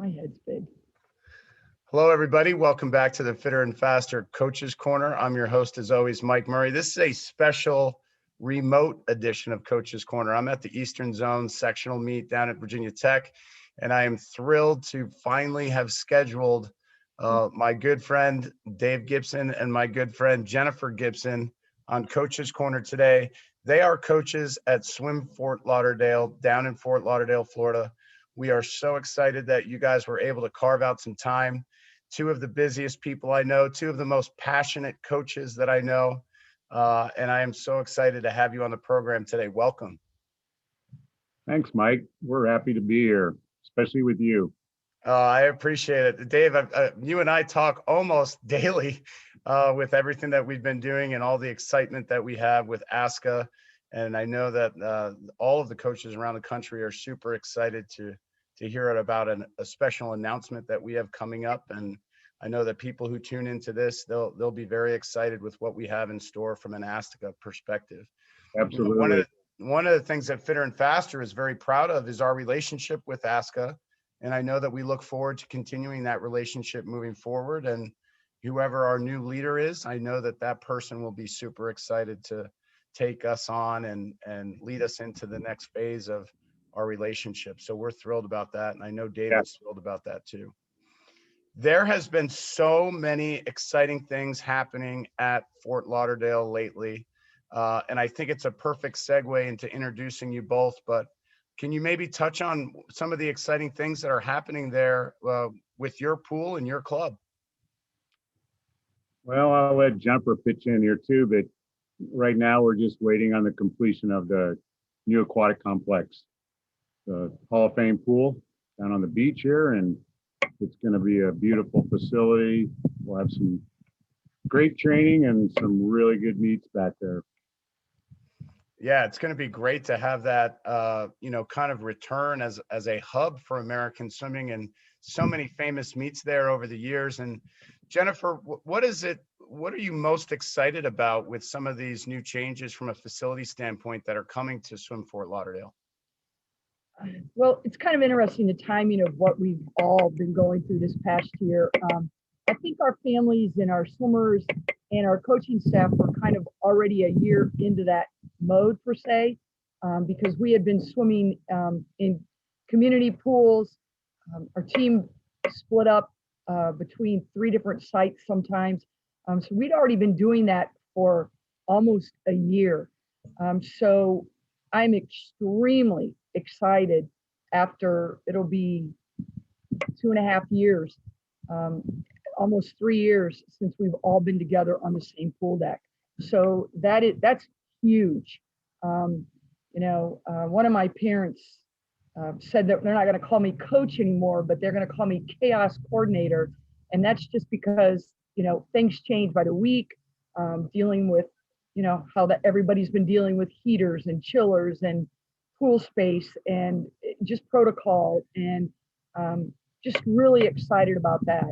My head's big. Hello, everybody. Welcome back to the Fitter and Faster Coaches Corner. I'm your host, as always, Mike Murray. This is a special remote edition of Coaches Corner. I'm at the Eastern Zone sectional meet down at Virginia Tech, and I am thrilled to finally have scheduled my good friend, Dave Gibson, and my good friend, Jennifer Gibson, on Coaches Corner today. They are coaches at Swim Fort Lauderdale, down in Fort Lauderdale, Florida. We are so excited that you guys were able to carve out some time. Two of the busiest people I know, two of the most passionate coaches that I know. And I am so excited to have you on the program today. Welcome. Thanks, Mike. We're happy to be here, especially with you. I appreciate it. Dave, you and I talk almost daily with everything that we've been doing and all the excitement that we have with Asca. And I know that all of the coaches around the country are super excited to hear about a special announcement that we have coming up. And I know that people who tune into this, they'll be very excited with what we have in store from an Asca perspective. Absolutely. One of the things that Fitter and Faster is very proud of is our relationship with Asca. And I know that we look forward to continuing that relationship moving forward. And whoever our new leader is, I know that that person will be super excited to take us on and lead us into the next phase of our relationship. So we're thrilled about that. And I know David's thrilled about that too. There has been so many exciting things happening at Fort Lauderdale lately. And I think it's a perfect segue into introducing you both, but can you maybe touch on some of the exciting things that are happening there with your pool and your club? Well, I'll let Jennifer pitch in here too, but right now we're just waiting on the completion of the new aquatic complex, the Hall of Fame pool down on the beach here, and it's going to be a beautiful facility. We'll have some great training and some really good meets back there. Yeah, it's going to be great to have that, kind of return as a hub for American swimming, and so many famous meets there over the years. And Jennifer, what are you most excited about with some of these new changes from a facility standpoint that are coming to Swim Fort Lauderdale? Well, it's kind of interesting, the timing of what we've all been going through this past year. I think our families and our swimmers and our coaching staff were kind of already a year into that mode per se, because we had been swimming in community pools. Our team split up between 3 different sites sometimes. So we'd already been doing that for almost a year. So I'm extremely excited after it'll be 2.5 years, almost 3 years since we've all been together on the same pool deck. So that's huge. One of my parents said that they're not going to call me coach anymore, but they're going to call me chaos coordinator. And that's just because, things change by the week, dealing with, how everybody's been dealing with heaters and chillers and pool space and just protocol, and just really excited about that.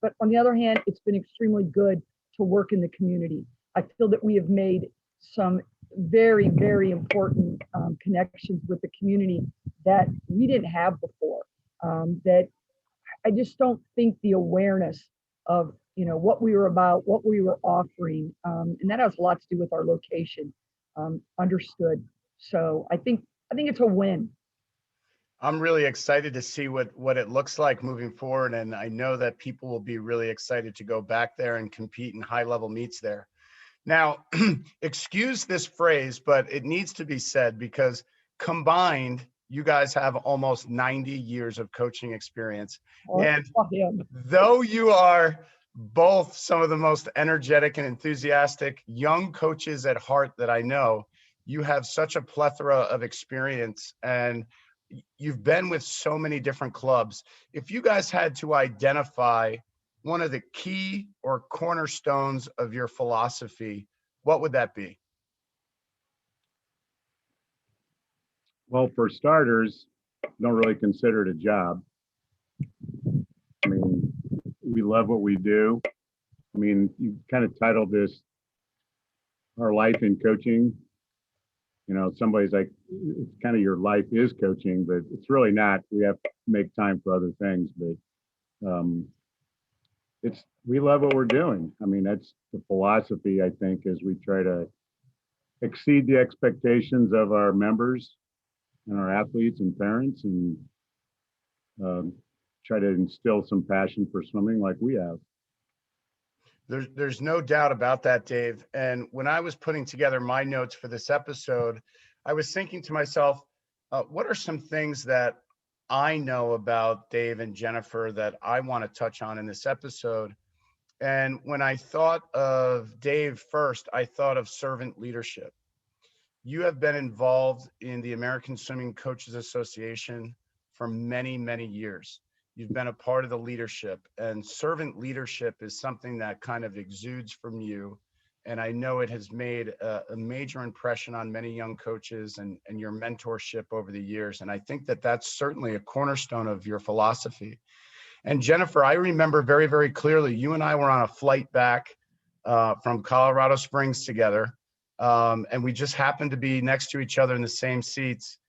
But on the other hand, it's been extremely good to work in the community. I feel that we have made some very, very important connections with the community that we didn't have before. That I just don't think the awareness of what we were about, what we were offering, and that has a lot to do with our location, understood. So I think it's a win. I'm really excited to see what it looks like moving forward. And I know that people will be really excited to go back there and compete in high level meets there. Now, excuse this phrase, but it needs to be said because combined, you guys have almost 90 years of coaching experience. And though you are both some of the most energetic and enthusiastic young coaches at heart that I know, you have such a plethora of experience and you've been with so many different clubs. If you guys had to identify one of the key or cornerstones of your philosophy, what would that be? Well, for starters, don't really consider it a job. I mean, we love what we do. I mean, you kind of titled this Our Life in Coaching. You know, somebody's like, it's kind of your life is coaching, but it's really not. We have to make time for other things, but we love what we're doing. I mean, that's the philosophy, I think, as we try to exceed the expectations of our members and our athletes and parents, and um, try to instill some passion for swimming like we have. There's no doubt about that, Dave. And when I was putting together my notes for this episode, I was thinking to myself, what are some things that I know about Dave and Jennifer that I want to touch on in this episode? And when I thought of Dave first, I thought of servant leadership. You have been involved in the American Swimming Coaches Association for many, many years. You've been a part of the leadership, and servant leadership is something that kind of exudes from you. And I know it has made a major impression on many young coaches and your mentorship over the years. And I think that that's certainly a cornerstone of your philosophy. And Jennifer, I remember very, very clearly, you and I were on a flight back from Colorado Springs together. And we just happened to be next to each other in the same seats.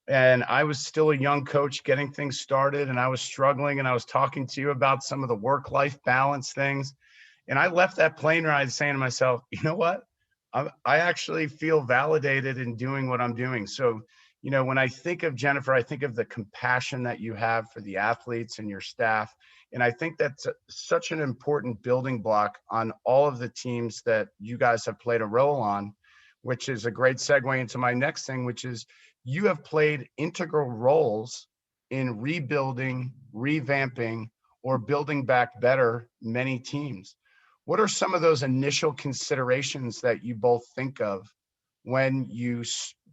And I was still a young coach getting things started, and I was struggling, and I was talking to you about some of the work-life balance things. And I left that plane ride saying to myself, you know what? I actually feel validated in doing what I'm doing. So, you know, when I think of Jennifer, I think of the compassion that you have for the athletes and your staff. And I think that's such an important building block on all of the teams that you guys have played a role on, which is a great segue into my next thing, which is you have played integral roles in rebuilding, revamping, or building back better many teams. What are some of those initial considerations that you both think of when you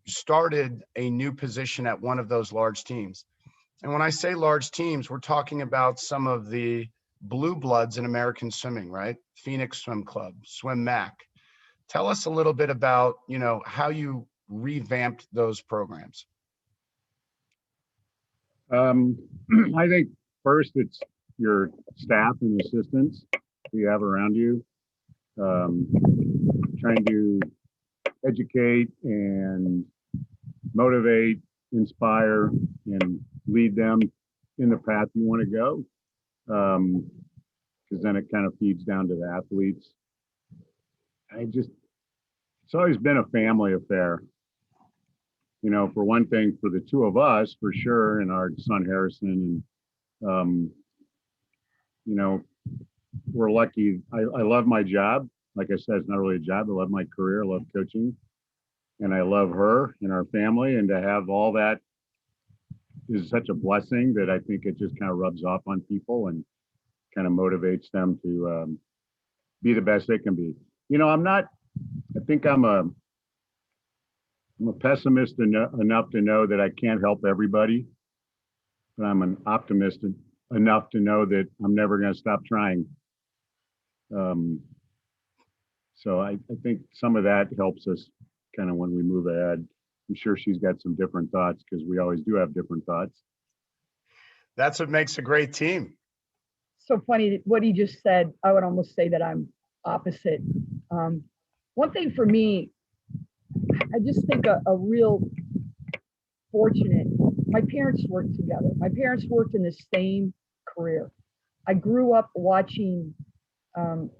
started a new position at one of those large teams? And when I say large teams, we're talking about some of the blue bloods in American swimming, right? Phoenix Swim Club, Swim Mac. Tell us a little bit about, you know, how you revamped those programs. I think first it's your staff and assistants you have around you, trying to educate and motivate, inspire, and lead them in the path you want to go. Because then it kind of feeds down to the athletes. It's always been a family affair. You know, for one thing, for the two of us, for sure, and our son Harrison, and you know, we're lucky. I love my job. Like I said, it's not really a job. I love my career. I love coaching, and I love her and our family. And to have all that is such a blessing that I think it just kind of rubs off on people and kind of motivates them to be the best they can be. You know, I think I'm a pessimist enough to know that I can't help everybody, but I'm an optimist enough to know that I'm never going to stop trying. So I think some of that helps us kind of when we move ahead. I'm sure she's got some different thoughts because we always do have different thoughts. That's what makes a great team. So funny what he just said. I would almost say that I'm opposite. One thing for me, I just think a real fortunate, my parents worked together. My parents worked in the same career. I grew up watching,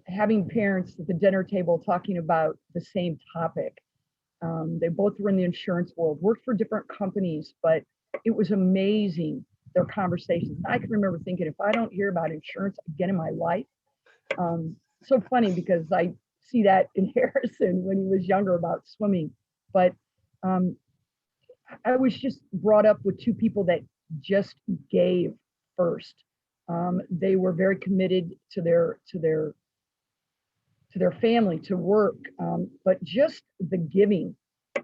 having parents at the dinner table talking about the same topic. They both were in the insurance world, worked for different companies, but it was amazing, their conversations. I can remember thinking, if I don't hear about insurance again in my life, so funny because I see that in Harrison when he was younger about swimming. But I was just brought up with two people that just gave first. They were very committed to their family, to work, but just the giving.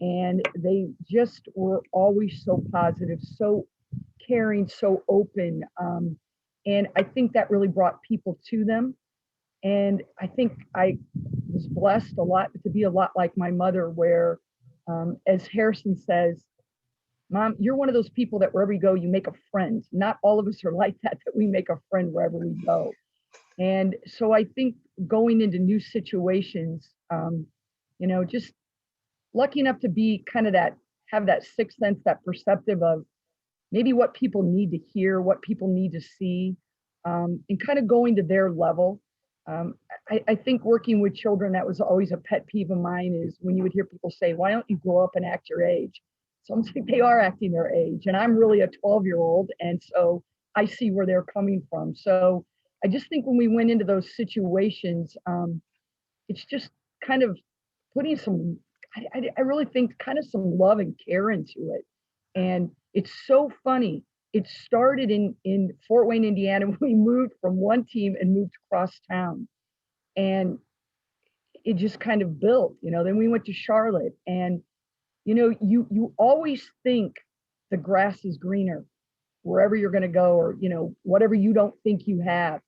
And they just were always so positive, so caring, so open. And I think that really brought people to them. And I think I was blessed a lot to be a lot like my mother, where, as Harrison says, Mom, you're one of those people that wherever you go, you make a friend. Not all of us are like that we make a friend wherever we go. And so I think going into new situations, you know, just lucky enough to be kind of that, have that sixth sense, that perceptive of maybe what people need to hear, what people need to see, and kind of going to their level. Um, I think working with children, that was always a pet peeve of mine, is when you would hear people say, why don't you grow up and act your age? So I'm like, they are acting their age. And I'm really a 12-year-old. And so I see where they're coming from. So I just think when we went into those situations, it's just kind of putting some, I really think kind of some love and care into it. And it's so funny. It started in Fort Wayne, Indiana. We moved from one team and moved across town. And it just kind of built, then we went to Charlotte. And, you always think the grass is greener wherever you're going to go, or, whatever you don't think you have.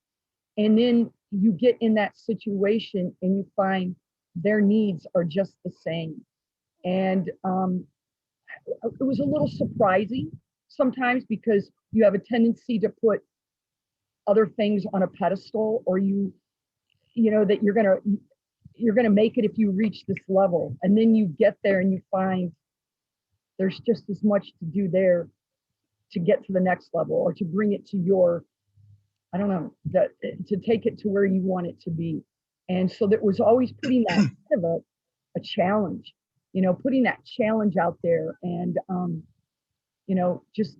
And then you get in that situation and you find their needs are just the same. And it was a little surprising sometimes, because you have a tendency to put other things on a pedestal, or that you're gonna make it if you reach this level. And then you get there and you find there's just as much to do there to get to the next level, or to bring it to your, I don't know, to take it to where you want it to be. And so that was always putting that kind of a challenge, putting that challenge out there. And, just,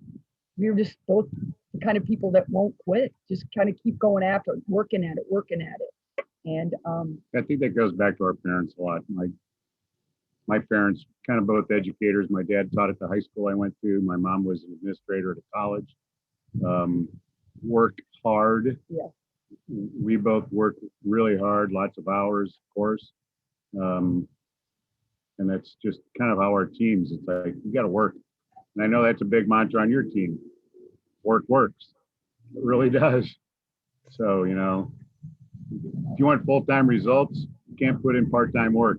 we were just both the kind of people that won't quit, just kind of keep going after it, working at it. And I think that goes back to our parents a lot. My parents, kind of both educators. My dad taught at the high school I went to. My mom was an administrator at a college. Worked hard. Yeah. We both worked really hard, lots of hours, of course. And that's just kind of how our teams, it's like, you got to work. And I know that's a big mantra on your team. Work works. It really does. So, if you want full-time results, you can't put in part-time work.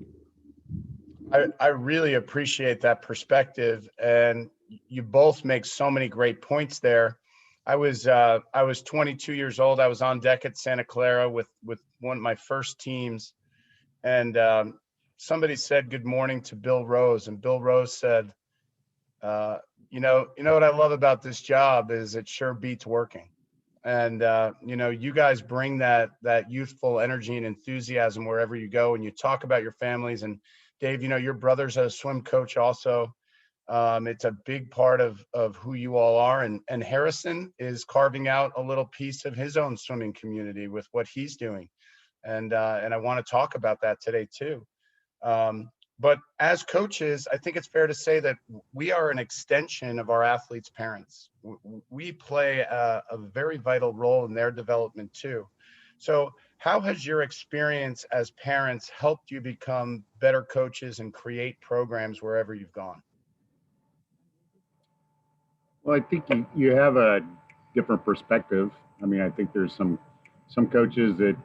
I really appreciate that perspective, and you both make so many great points there. I was 22 years old. I was on deck at Santa Clara with one of my first teams, and somebody said good morning to Bill Rose, and Bill Rose said, you know what I love about this job is it sure beats working. And you guys bring that youthful energy and enthusiasm wherever you go, and you talk about your families. And Dave, your brother's a swim coach also. It's a big part of who you all are. And Harrison is carving out a little piece of his own swimming community with what he's doing. And I want to talk about that today too. But as coaches, I think it's fair to say that we are an extension of our athletes' parents. We play a very vital role in their development too. So how has your experience as parents helped you become better coaches and create programs wherever you've gone? Well, I think you have a different perspective. I mean, I think there's some coaches that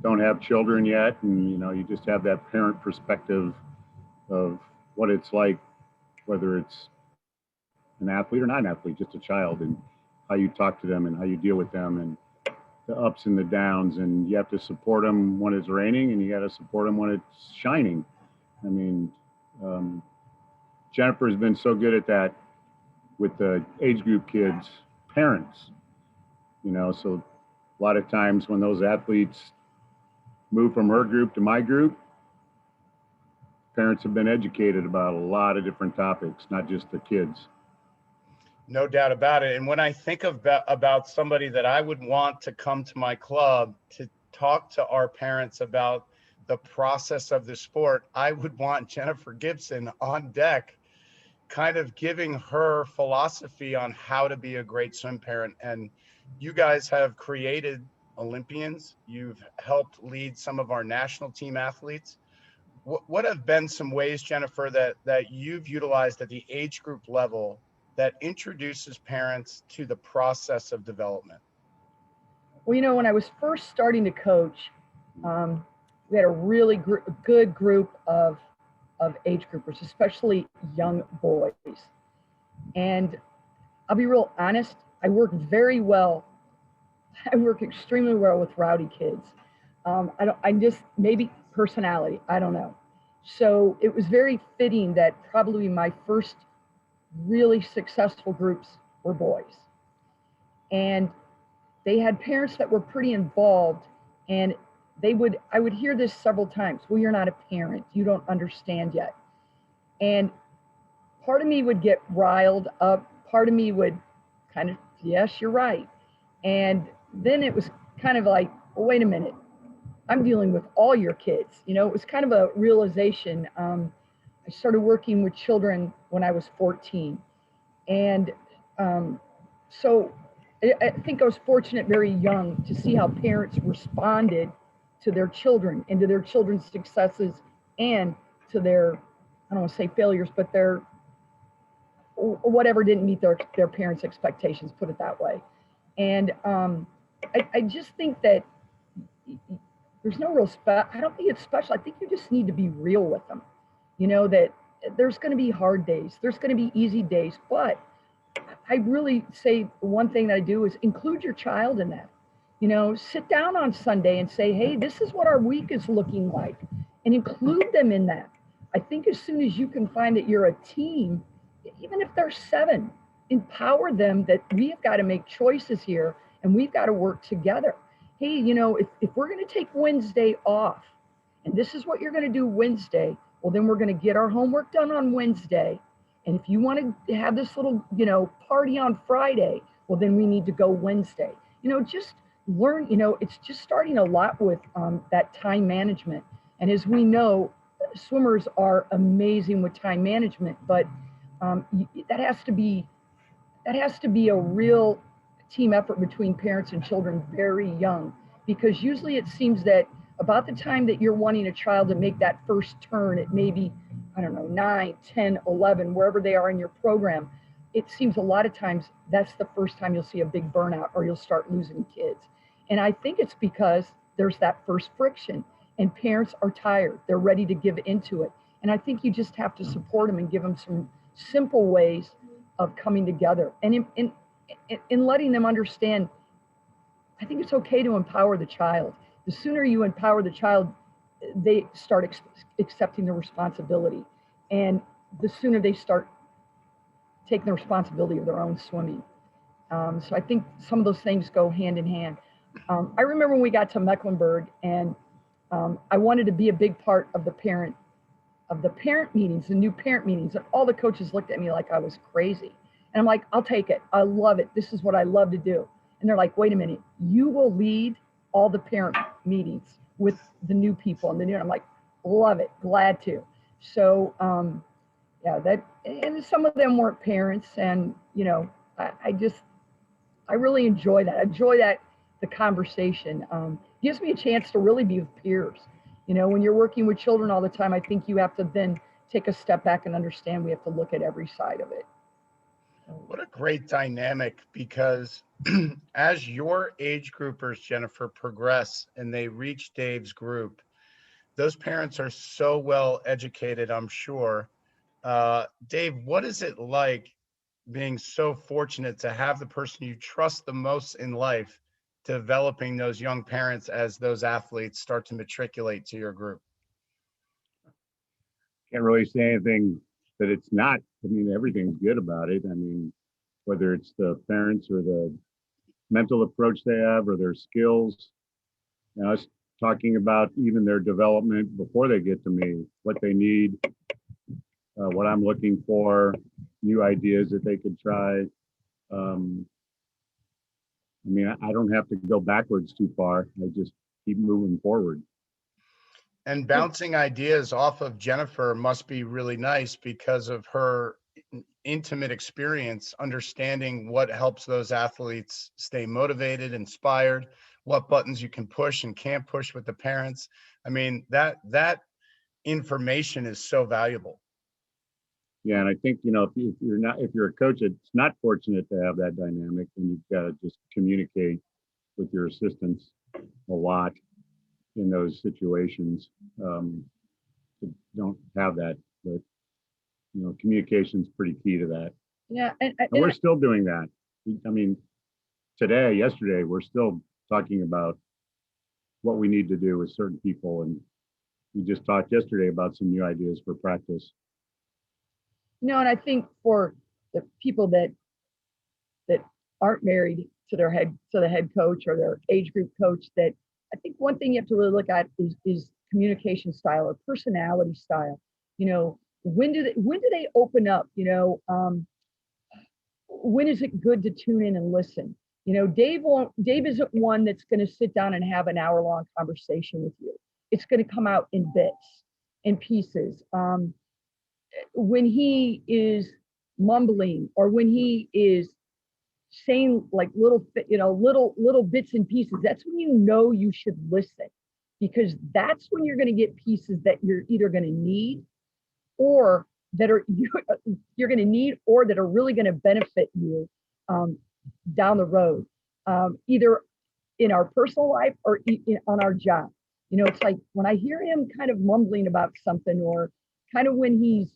don't have children yet, and you just have that parent perspective of what it's like, whether it's an athlete or not an athlete, just a child, and how you talk to them and how you deal with them, and the ups and the downs. And you have to support them when it's raining, and you got to support them when it's shining. I mean, Jennifer's been so good at that with the age group kids' parents, so a lot of times when those athletes move from her group to my group, parents have been educated about a lot of different topics, not just the kids. No doubt about it. And when I think about somebody that I would want to come to my club to talk to our parents about the process of the sport, I would want Jennifer Gibson on deck, kind of giving her philosophy on how to be a great swim parent. And you guys have created Olympians. You've helped lead some of our national team athletes. What have been some ways, Jennifer, that you've utilized at the age group level that introduces parents to the process of development? Well, when I was first starting to coach, we had a really good group of age groupers, especially young boys. And I'll be real honest, I work extremely well with rowdy kids. I'm just, maybe personality, I don't know. So it was very fitting that probably my first really successful groups were boys. And they had parents that were pretty involved, and I would hear this several times. Well, you're not a parent. You don't understand yet. And part of me would get riled up. Part of me would kind of, yes, you're right. And then it was kind of like, well, wait a minute. I'm dealing with all your kids. You know, it was kind of a realization. I started working with children when I was 14. And so I think I was fortunate very young to see how parents responded to their children and to their children's successes and to their, I don't want to say failures, but their whatever didn't meet their parents' expectations, put it that way. And I just think that there's no real I don't think it's special. I think you just need to be real with them. You know, that there's going to be hard days, there's going to be easy days, but I really say one thing that I do is include your child in that. You know, sit down on Sunday and say, hey, this is what our week is looking like, and include them in that. I think as soon as you can find that you're a team, even if they're 7, empower them that we've got to make choices here and we've got to work together. Hey, you know, if we're going to take Wednesday off and this is what you're going to do Wednesday, well, then we're going to get our homework done on Wednesday. And if you want to have this little, you know, party on Friday, well, then we need to go Wednesday. You know, just learn, you know, it's just starting a lot with that time management. And as we know, swimmers are amazing with time management, but that has to be a real team effort between parents and children very young, because usually it seems that about the time that you're wanting a child to make that first turn at maybe, I don't know, 9, 10, 11, wherever they are in your program, it seems a lot of times that's the first time you'll see a big burnout or you'll start losing kids. And I think it's because there's that first friction and parents are tired. They're ready to give into it. And I think you just have to support them and give them some simple ways of coming together and in letting them understand. I think it's okay to empower the child. The sooner you empower the child, they start accepting the responsibility, and the sooner they start taking the responsibility of their own swimming. So I think some of those things go hand in hand. I remember when we got to Mecklenburg, and I wanted to be a big part of the parent meetings, the new parent meetings, and all the coaches looked at me like I was crazy. And I'm like, I'll take it. I love it. This is what I love to do. And they're like, wait a minute, you will lead all the parent meetings with the new people and the new. I'm like, love it, glad to. So yeah, that, and some of them weren't parents, and you know, I really enjoy that. I enjoy that the conversation gives me a chance to really be with peers. You know, when you're working with children all the time, I think you have to then take a step back and understand we have to look at every side of it. What a great dynamic, because as your age groupers, Jennifer, progress and they reach Dave's group, those parents are so well educated, I'm sure. Dave, what is it like being so fortunate to have the person you trust the most in life developing those young parents as those athletes start to matriculate to your group? Can't really say anything that it's not. I mean, everything's good about it. I mean, whether it's the parents or the mental approach they have or their skills. You know, I was talking about even their development before they get to me, what they need, what I'm looking for, new ideas that they could try. I mean, I don't have to go backwards too far. I just keep moving forward. And bouncing ideas off of Jennifer must be really nice because of her intimate experience, understanding what helps those athletes stay motivated, inspired, what buttons you can push and can't push with the parents. I mean, that information is so valuable. Yeah, and I think, you know, if you're a coach that's not fortunate to have that dynamic, then you've got to just communicate with your assistants a lot in those situations. Don't have that, but you know, communication's pretty key to that. Yeah, and we're still doing that. I mean, yesterday, we're still talking about what we need to do with certain people, and we just talked yesterday about some new ideas for practice. And I think for the people that aren't married to the head coach or their age group coach, that I think one thing you have to really look at is communication style or personality style. When do they open up? When is it good to tune in and listen? Dave isn't one that's going to sit down and have an hour-long conversation with you. It's going to come out in bits and pieces. When he is mumbling, or when he is saying like little bits and pieces, that's when you should listen, because that's when you're going to get pieces that you're either going to need, or that are you're going to need, or that are really going to benefit you down the road, either in our personal life or on our job. It's like when I hear him kind of mumbling about something, or kind of when he's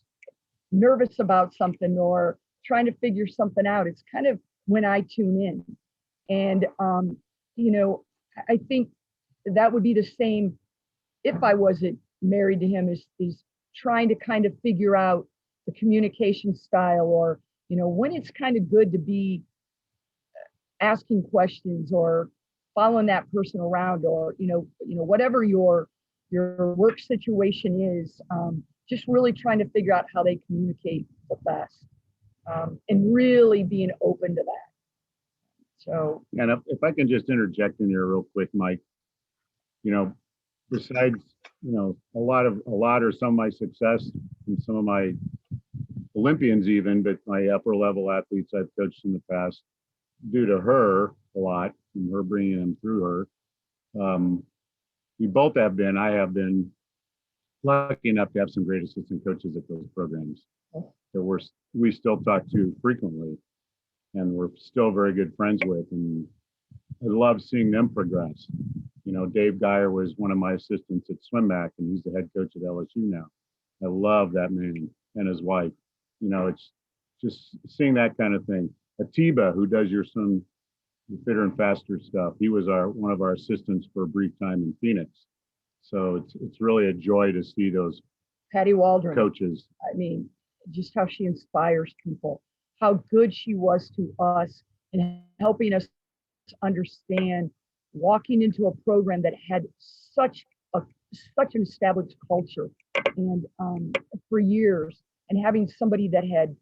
nervous about something or trying to figure something out, it's kind of when I tune in. And I think that would be the same if I wasn't married to him, is trying to kind of figure out the communication style, or when it's kind of good to be asking questions or following that person around, or whatever your work situation is, just really trying to figure out how they communicate the best, and really being open to that. So, and if I can just interject in here real quick, Mike, besides a lot or some of my success and some of my Olympians even, but my upper level athletes I've coached in the past, due to her a lot and her bringing them through her. We both have been, I have been lucky enough to have some great assistant coaches at those programs that we still talk to frequently, and we're still very good friends with. And I love seeing them progress. Dave Geyer was one of my assistants at SwimMac, and he's the head coach at LSU now. I love that man and his wife. It's just seeing that kind of thing. Atiba, who does your swim, the fitter and faster stuff, he was one of our assistants for a brief time in Phoenix. So it's really a joy to see those Patty Waldron coaches. I mean, just how she inspires people, how good she was to us, and helping us understand, walking into a program that had such an established culture, and for years, and having somebody that had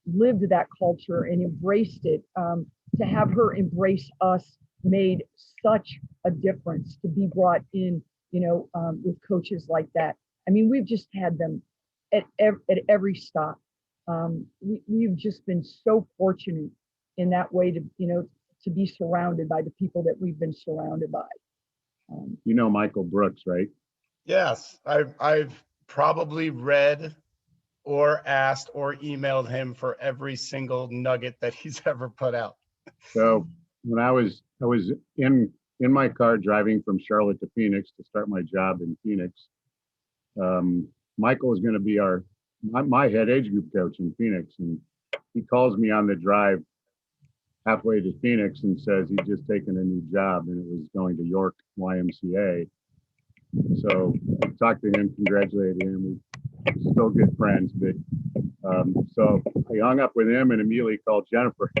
lived that culture and embraced it, to have her embrace us made such a difference. To be brought in, with coaches like that. I mean, we've just had them at every stop. We've just been so fortunate in that way to be surrounded by the people that we've been surrounded by. Michael Brooks, right? Yes, I've probably read or asked or emailed him for every single nugget that he's ever put out. So when I was in my car driving from Charlotte to Phoenix to start my job in Phoenix, Michael was going to be my head age group coach in Phoenix, and he calls me on the drive halfway to Phoenix and says he'd just taken a new job, and it was going to York YMCA. So I talked to him, congratulated him. We're still good friends, but so I hung up with him and immediately called Jennifer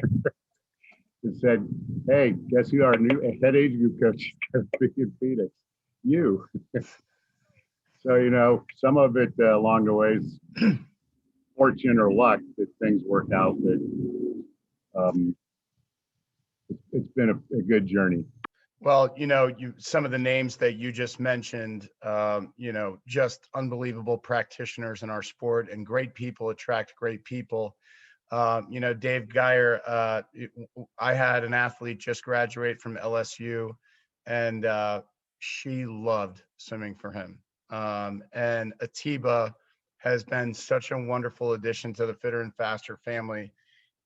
and said, "Hey, guess who our new head age group coach is going to be in Phoenix? You." So some of it along the way is fortune or luck that things work out, but it's been a good journey. Well, some of the names that you just mentioned, just unbelievable practitioners in our sport, and great people attract great people. Dave Geyer, I had an athlete just graduate from LSU, and she loved swimming for him. And Atiba has been such a wonderful addition to the Fitter and Faster family.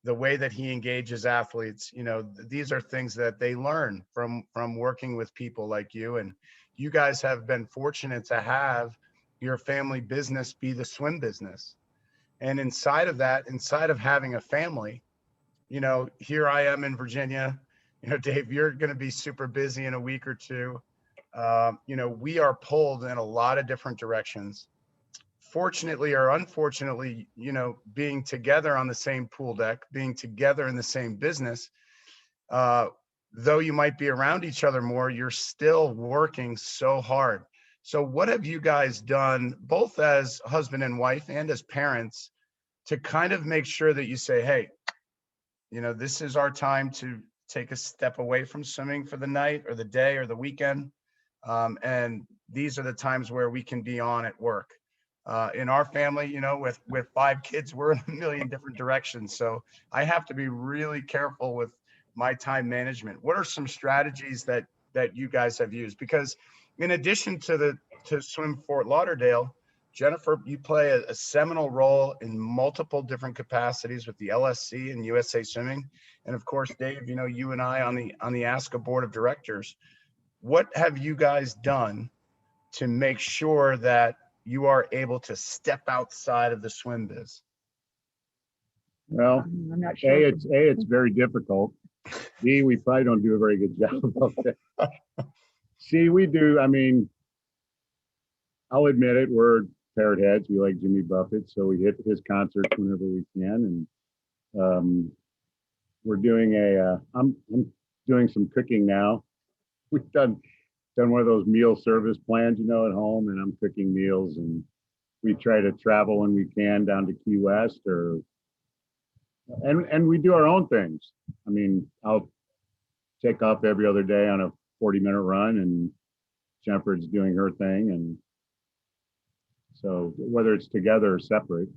The way that he engages athletes, these are things that they learn from working with people like you. And you guys have been fortunate to have your family business be the swim business. And inside of having a family, here I am in Virginia. Dave, you're going to be super busy in a week or two. we are pulled in a lot of different directions. Fortunately or unfortunately, being together on the same pool deck, being together in the same business, though you might be around each other more, you're still working so hard. So what have you guys done, both as husband and wife and as parents, to kind of make sure that you say, hey, this is our time to take a step away from swimming for the night or the day or the weekend. And these are the times where we can be on at work. In our family, with 5 kids, we're in a million different directions. So I have to be really careful with my time management. What are some strategies that you guys have used? Because in addition to Swim Fort Lauderdale, Jennifer, you play a seminal role in multiple different capacities with the LSC and USA Swimming. And of course, Dave, you and I on the Asca board of directors. What have you guys done to make sure that you are able to step outside of the swim biz? Well, I'm not sure. it's very difficult. B, we probably don't do a very good job of it. C, we do. I mean, I'll admit it. We're parrot heads. We like Jimmy Buffett, so we hit his concerts whenever we can. And we're doing I'm doing some cooking now. We've done one of those meal service plans, at home, and I'm cooking meals, and we try to travel when we can down to Key West, and we do our own things. I mean, I'll take off every other day on a 40-minute run, and Jennifer's doing her thing, and so whether it's together or separate.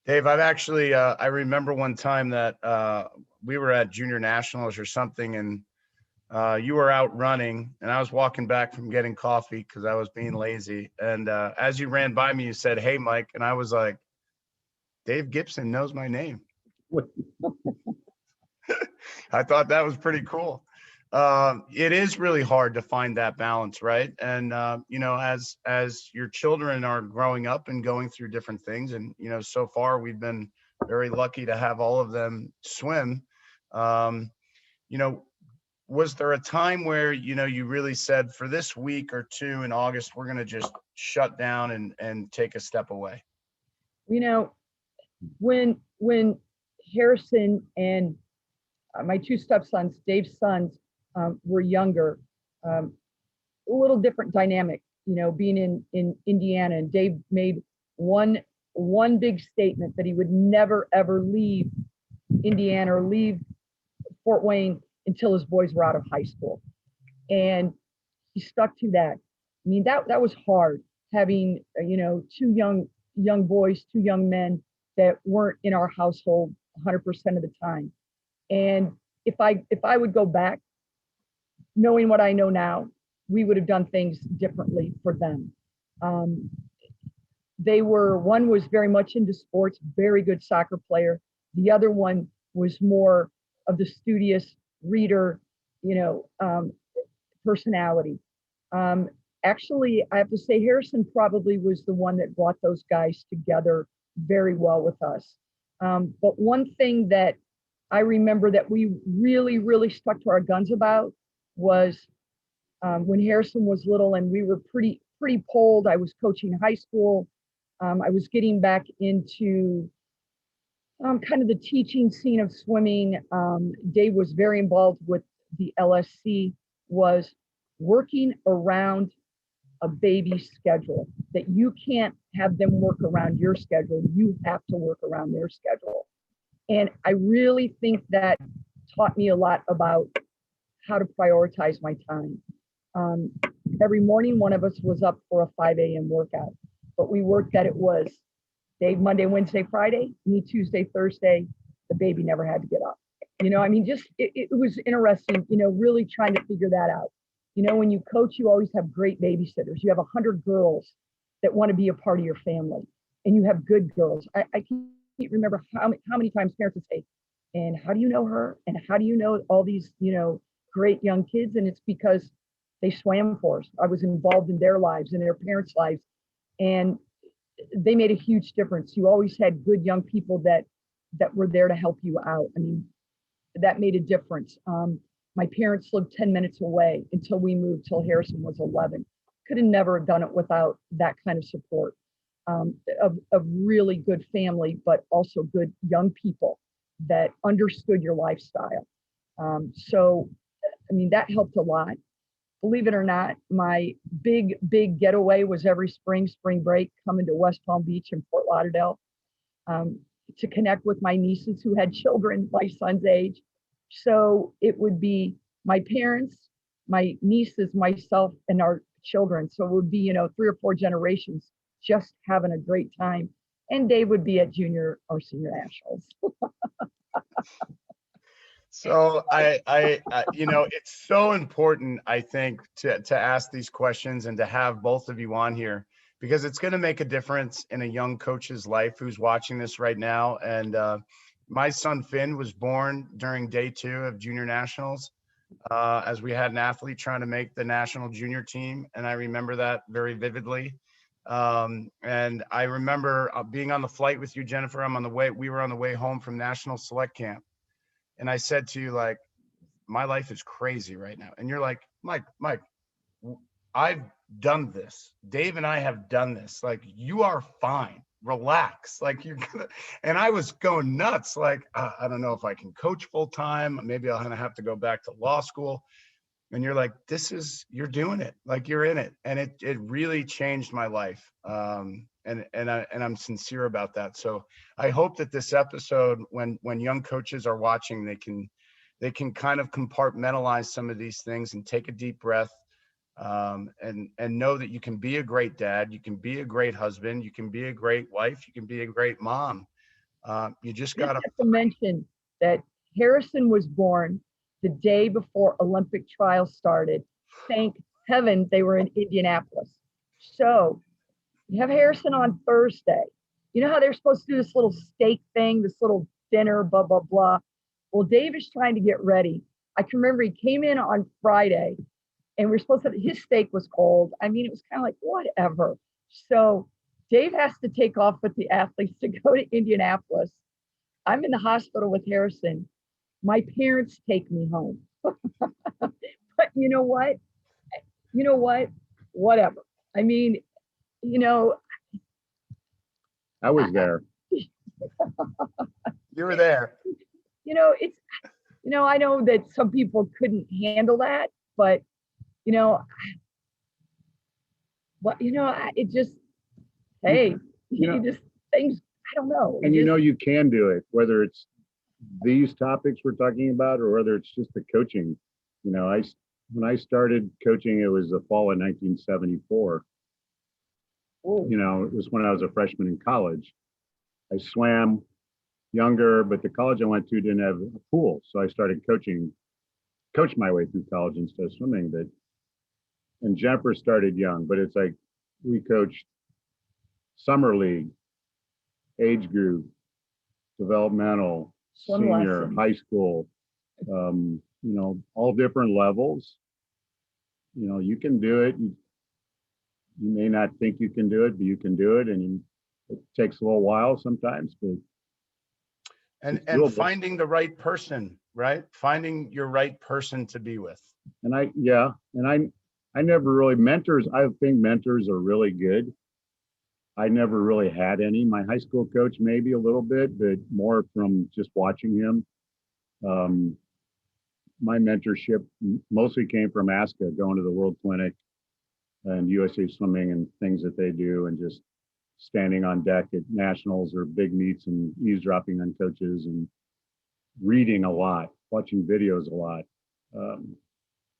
Dave, I've actually, I remember one time that we were at junior nationals or something, and you were out running, and I was walking back from getting coffee because I was being lazy. And as you ran by me, you said, "Hey, Mike," and I was like, Dave Gibson knows my name. I thought that was pretty cool. It is really hard to find that balance, right? And as your children are growing up and going through different things, and so far we've been very lucky to have all of them swim. Was there a time where you really said, for this week or two in August, we're going to just shut down and take a step away? When Harrison and my 2 stepsons, Dave's sons, were younger, a little different dynamic, being in Indiana. And Dave made one big statement that he would never, ever leave Indiana or leave Fort Wayne until his boys were out of high school. And he stuck to that. I mean, that was hard, having, 2 young boys, 2 young men that weren't in our household 100% of the time. And if I would go back, knowing what I know now, we would have done things differently for them. One was very much into sports, very good soccer player. The other one was more of the studious reader, personality. Actually, I have to say Harrison probably was the one that brought those guys together very well with us. But one thing that I remember that we really, really stuck to our guns about was when Harrison was little and we were pretty pulled. I was coaching high school. I was getting back into kind of the teaching scene of swimming. Dave was very involved with the LSC, was working around a baby's schedule, that you can't have them work around your schedule. You have to work around their schedule. And I really think that taught me a lot about how to prioritize my time. Every morning, one of us was up for a 5 a.m. workout, but we worked that it was Dave Monday, Wednesday, Friday, me Tuesday, Thursday. The baby never had to get up. It was interesting, really trying to figure that out. When you coach, you always have great babysitters. You have 100 girls that want to be a part of your family, and you have good girls. I can't remember how many times parents would say, and how do you know her? And how do you know all these, great young kids? And it's because they swam for us. I was involved in their lives and their parents' lives, and they made a huge difference. You always had good young people that were there to help you out. I mean, that made a difference. My parents lived 10 minutes away until we moved till Harrison was 11. Could have never done it without that kind of support, of really good family, but also good young people that understood your lifestyle. So, I mean, that helped a lot. Believe it or not, my big getaway was every spring break, coming to West Palm Beach and Fort Lauderdale, to connect with my nieces who had children my son's age. So it would be my parents, my nieces, myself, and our children. So it would be, 3 or 4 generations just having a great time. And Dave would be at junior or senior nationals. So it's so important, I think, to ask these questions and to have both of you on here, because it's going to make a difference in a young coach's life who's watching this right now. And my son Finn was born during day 2 of junior nationals, as we had an athlete trying to make the national junior team. And I remember that very vividly. And I remember being on the flight with you, Jennifer. We were on the way home from National Select Camp. And I said to you, like, my life is crazy right now. And you're like, Mike, I've done this. Dave and I have done this. Like, you are fine. Relax. Like, you're gonna, and I was going nuts. Like, I don't know if I can coach full time. Maybe I'll have to go back to law school. And you're like, you're doing it. Like, you're in it. And it really changed my life. And I'm sincere about that. So I hope that this episode, when young coaches are watching, they can kind of compartmentalize some of these things and take a deep breath, and know that you can be a great dad, you can be a great husband, you can be a great wife, you can be a great mom. You just got to mention that Harrison was born the day before Olympic trials started. Thank heaven they were in Indianapolis. So you have Harrison on Thursday. You know how they're supposed to do this little steak thing, this little dinner, blah, blah, blah. Well, Dave is trying to get ready. I can remember he came in on Friday and we're supposed to, his steak was cold. I mean, it was kind of like, whatever. So Dave has to take off with the athletes to go to Indianapolis. I'm in the hospital with Harrison. My parents take me home. But you know what? Whatever. I mean, I was there. You were there. It's, I know that some people couldn't handle that, but, it just, hey, just things, I don't know. And you can do it, whether it's these topics we're talking about or whether it's just the coaching. When I started coaching, it was the fall of 1974. Ooh. It was when I was a freshman in college. I swam younger, but the college I went to didn't have a pool. So I started coached my way through college instead of swimming. And Jennifer started young, but it's like we coached summer league, age group, developmental, Swim senior, lesson. high school, all different levels. You can do it. You may not think you can do it, but you can do it. And it takes a little while sometimes, but and finding the right person, right? Finding your right person to be with. And I never really I think mentors are really good. I never really had any. My high school coach, maybe a little bit, but more from just watching him. My mentorship mostly came from Asca, going to the World Clinic and USA Swimming and things that they do, and just standing on deck at nationals or big meets and eavesdropping on coaches and reading a lot, watching videos a lot.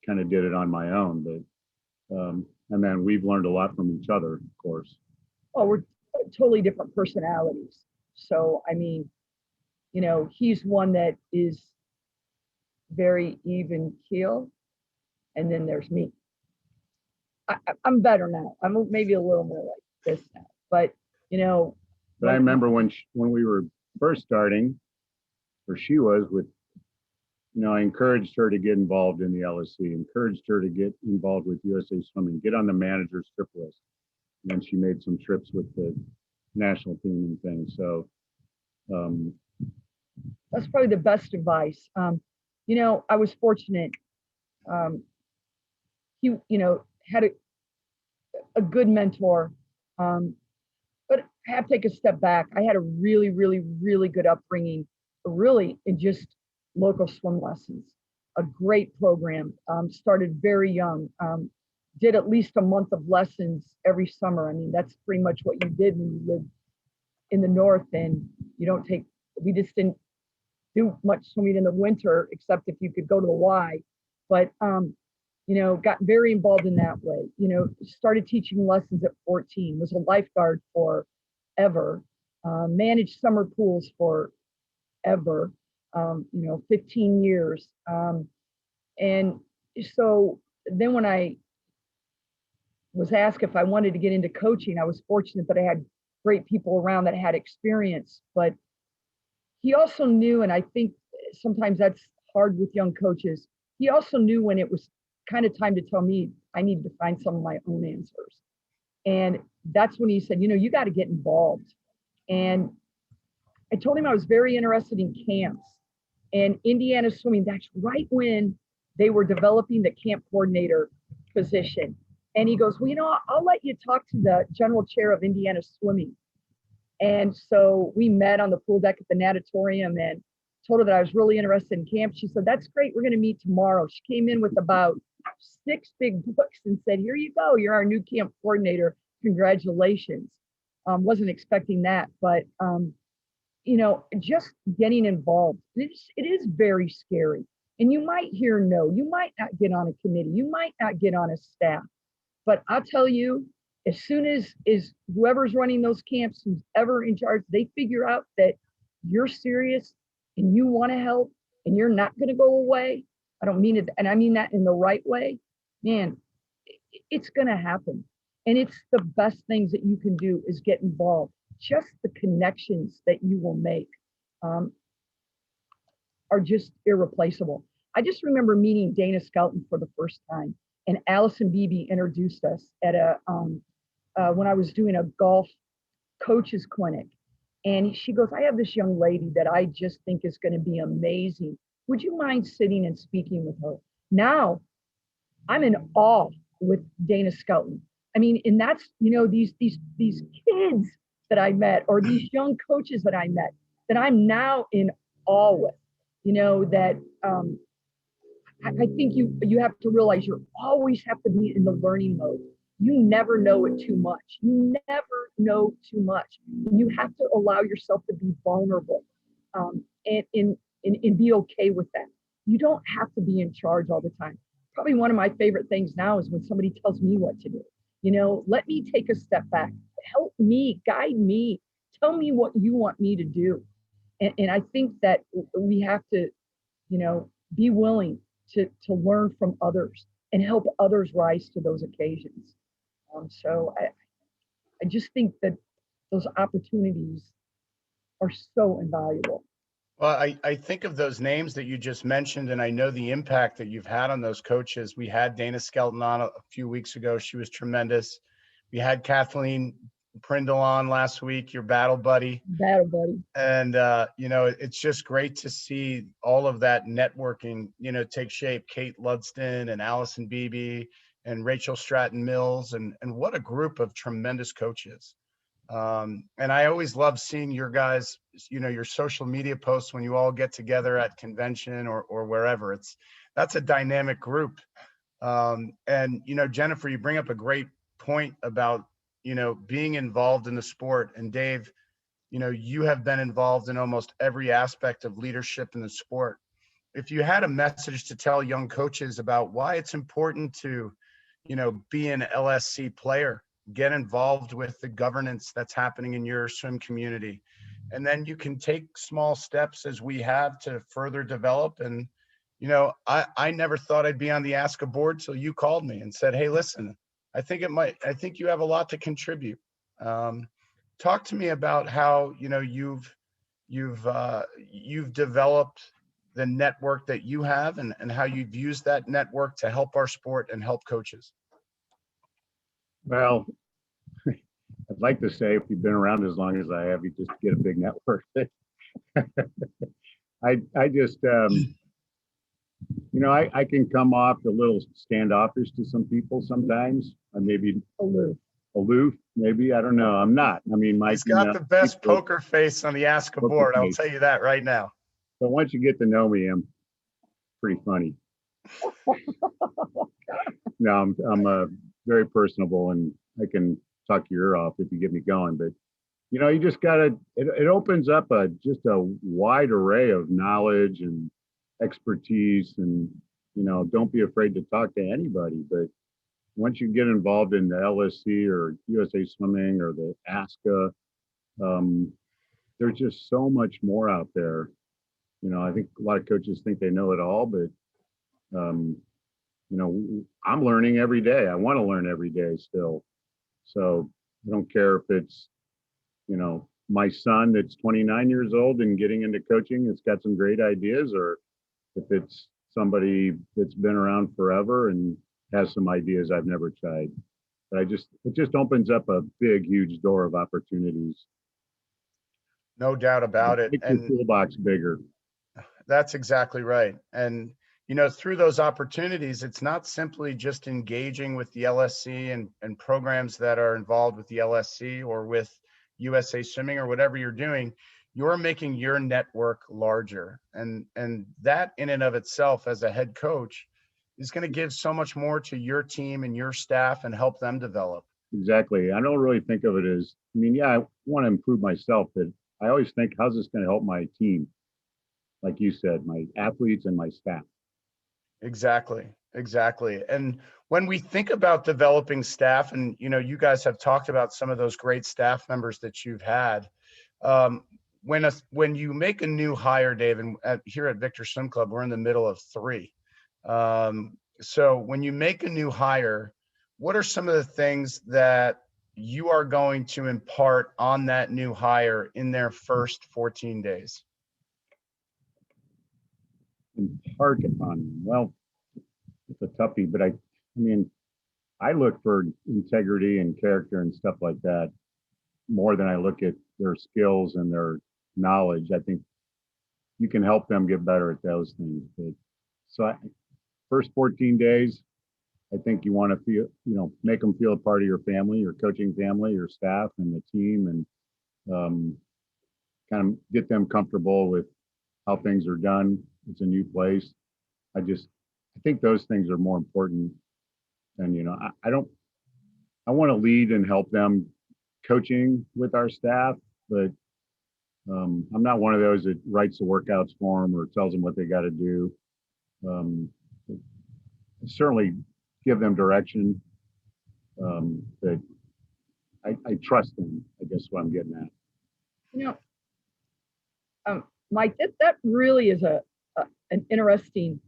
Kind of did it on my own, but and then we've learned a lot from each other, of course. Well, we're totally different personalities. So, I mean, he's one that is very even keel, and then there's me. I'm better now. I'm maybe a little more like this now, but But I remember when we were first starting, or she was with, I encouraged her to get involved in the LSC, encouraged her to get involved with USA Swimming, get on the manager's trip list. And then she made some trips with the national team and things. So that's probably the best advice. I was fortunate. he, had a good mentor. But I have to take a step back. I had a really, really, really good upbringing, really in just local swim lessons. A great program. Started very young. Did at least a month of lessons every summer. I mean, that's pretty much what you did when you lived in the north, and we just didn't do much swimming in the winter, except if you could go to the Y. But got very involved in that way. Started teaching lessons at 14, was a lifeguard forever, managed summer pools forever, 15 years. And so then when I was asked if I wanted to get into coaching, I was fortunate that I had great people around that had experience. But he also knew, and I think sometimes that's hard with young coaches, he also knew when it was kind of time to tell me I needed to find some of my own answers. And that's when he said, you got to get involved. And I told him I was very interested in camps and Indiana swimming. That's right when they were developing the camp coordinator position. And he goes, well, I'll let you talk to the general chair of Indiana swimming. And so we met on the pool deck at the natatorium and told her that I was really interested in camp. She said, that's great. We're going to meet tomorrow. She came in with about 6 big books and said, here you go. You're our new camp coordinator. Congratulations. Wasn't expecting that, but just getting involved. It is very scary. And you might hear no, you might not get on a committee. You might not get on a staff, but I'll tell you, as soon as whoever's running those camps, who's ever in charge, they figure out that you're serious and you want to help and you're not going to go away. I don't mean it, and I mean that in the right way, man, it's going to happen. And it's the best things that you can do is get involved. Just the connections that you will make are just irreplaceable. I just remember meeting Dana Skelton for the first time, and Allison Beebe introduced us at when I was doing a golf coaches clinic. And she goes, I have this young lady that I just think is going to be amazing. Would you mind sitting and speaking with her? Now, I'm in awe with Dana Skelton. I mean, and that's, these kids that I met, or these young coaches that I met, that I'm now in awe with, that I think you have to realize you always have to be in the learning mode. You never know it too much. You never know too much. And you have to allow yourself to be vulnerable and be okay with that. You don't have to be in charge all the time. Probably one of my favorite things now is when somebody tells me what to do. Let me take a step back. Help me, guide me, tell me what you want me to do. And I think that we have to, be willing to learn from others and help others rise to those occasions. So I just think that those opportunities are so invaluable. Well, I think of those names that you just mentioned, and I know the impact that you've had on those coaches. We had Dana Skelton on a few weeks ago. She was tremendous. We had Kathleen Prindle on last week, your battle buddy. Battle buddy. And, it's just great to see all of that networking, take shape. Kate Ludston and Allison Beebe and Rachel Stratton Mills, and what a group of tremendous coaches. And I always love seeing your guys, your social media posts when you all get together at convention or wherever. That's a dynamic group. And, Jennifer, you bring up a great point about, being involved in the sport. And Dave, you have been involved in almost every aspect of leadership in the sport. If you had a message to tell young coaches about why it's important to, be an LSC player, get involved with the governance that's happening in your swim community. And then you can take small steps as we have to further develop. And, I never thought I'd be on the Asca board till you called me and said, hey, listen, I think you have a lot to contribute. Talk to me about how, you've developed the network that you have and how you've used that network to help our sport and help coaches. Well, I'd like to say if you've been around as long as I have, you just get a big network. I just, I can come off a little standoffish to some people sometimes. I may be aloof, maybe. I don't know. I'm not. I mean, Mike, He's got the best people- poker face on the Asca Poker board. I'll face. tell you that right now. but once you get to know me, I'm pretty funny. No, I'm very personable, and I can talk your ear off if you get me going. But you just gotta. It opens up just a wide array of knowledge and expertise, and don't be afraid to talk to anybody. But once you get involved in the LSC or USA Swimming or the Asca, um, there's just so much more out there. I think a lot of coaches think they know it all, but um, I'm learning every day. I want to learn every day still. So I don't care if it's, my son that's 29 years old and getting into coaching, it's got some great ideas, or if it's somebody that's been around forever and has some ideas I've never tried. But it just opens up a big, huge door of opportunities. No doubt about it. Makes your toolbox bigger. That's exactly right. And, through those opportunities, it's not simply just engaging with the LSC and programs that are involved with the LSC or with USA Swimming or whatever you're doing. You're making your network larger. And that in and of itself as a head coach is going to give so much more to your team and your staff and help them develop. Exactly. I don't really think of it as, I want to improve myself, but I always think, how's this going to help my team? Like you said, my athletes and my staff. Exactly. And when we think about developing staff, and you guys have talked about some of those great staff members that you've had. When you make a new hire, Dave, and here at Victor Swim Club, we're in the middle of 3. So when you make a new hire, what are some of the things that you are going to impart on that new hire in their first 14 days? Impart upon them. Well, it's a toughie, but I look for integrity and character and stuff like that more than I look at their skills and their knowledge. I think you can help them get better at those things. First 14 days, I think you want to feel, make them feel a part of your family, your coaching family, your staff and the team, and kind of get them comfortable with how things are done. It's a new place. I think those things are more important. And, I want to lead and help them coaching with our staff, but I'm not one of those that writes the workouts for them or tells them what they got to do. Certainly give them direction, but I trust them, I guess what I'm getting at. Mike, that really is an interesting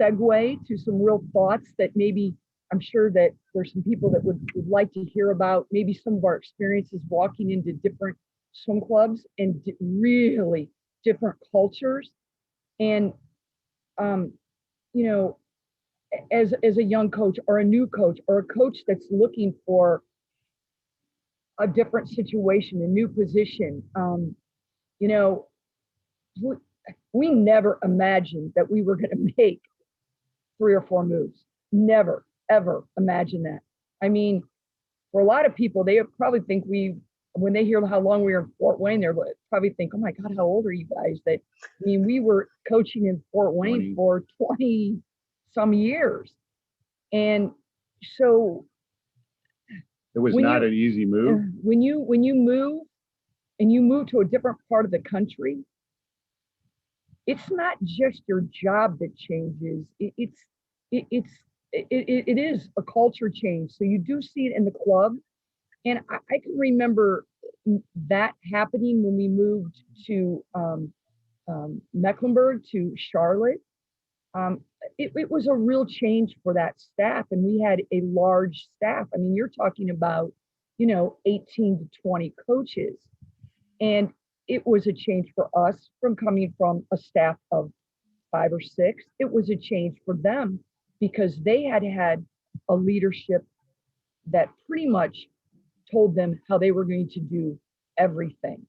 segue to some real thoughts that maybe I'm sure that there's some people that would like to hear about, maybe some of our experiences walking into different swim clubs and really different cultures. And, as a young coach or a new coach or a coach that's looking for a different situation, a new position, we never imagined that we were going to make 3 or 4 moves. Never, ever imagine that. I mean, for a lot of people, they probably think when they hear how long we were in Fort Wayne, they're probably think, oh my God, how old are you guys? We were coaching in Fort Wayne 20. For 20 some years. And so it was not an easy move. When you move and you move to a different part of the country, it's not just your job that changes. It is a culture change. So you do see it in the club. And I can remember that happening when we moved to Mecklenburg to Charlotte. It was a real change for that staff. And we had a large staff. I mean, you're talking about, 18 to 20 coaches. And it was a change for us from coming from a staff of 5 or 6. It was a change for them because they had a leadership that pretty much told them how they were going to do everything.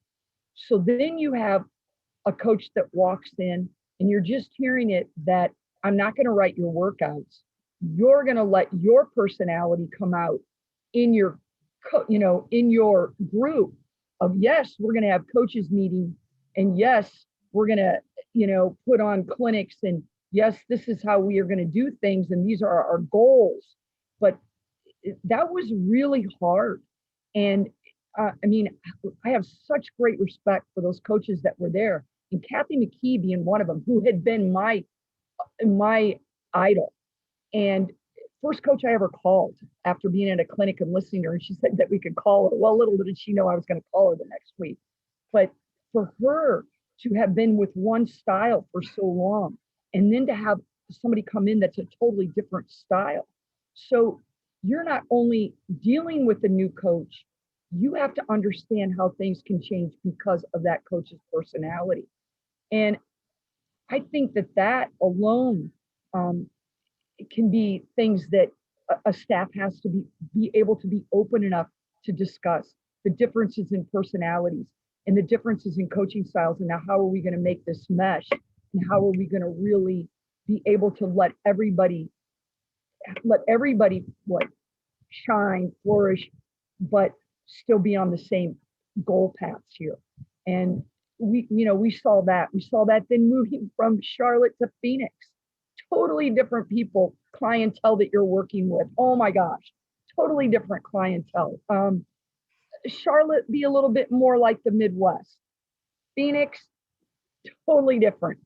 So then you have a coach that walks in and you're just hearing it that I'm not going to write your workouts. You're going to let your personality come out in your, in your group of, yes, we're going to have coaches meeting, and yes, we're going to, put on clinics, and yes, this is how we are going to do things, and these are our goals. But that was really hard. And I have such great respect for those coaches that were there, and Kathy McKee being one of them, who had been my idol. And first coach I ever called after being at a clinic and listening to her, and she said that we could call her. Well, little did she know I was going to call her the next week. But for her to have been with one style for so long, and then to have somebody come in that's a totally different style. So you're not only dealing with a new coach, you have to understand how things can change because of that coach's personality. And I think that alone it can be things that a staff has to be able to be open enough to discuss the differences in personalities and the differences in coaching styles. And now, how are we going to make this mesh? And how are we going to really be able to let everybody shine, flourish, but still be on the same goal paths here? And we saw that. We saw that then moving from Charlotte to Phoenix. Totally different people, clientele that you're working with. Oh my gosh, totally different clientele. Charlotte be a little bit more like the Midwest. Phoenix, totally different.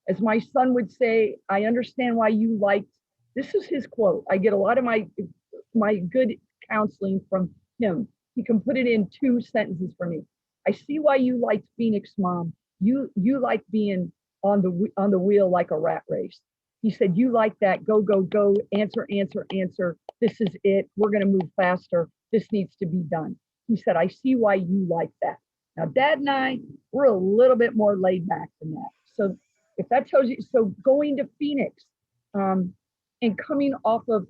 As my son would say, I understand why you liked, this is his quote. I get a lot of my good counseling from him. He can put it in 2 sentences for me. I see why you liked Phoenix, Mom. You like being on the wheel like a rat race. He said, you like that, go, go, go, answer, answer, answer. This is it. We're going to move faster. This needs to be done. He said, I see why you like that. Now, Dad and I, we're a little bit more laid back than that. So if that tells you, so going to Phoenix and coming off of,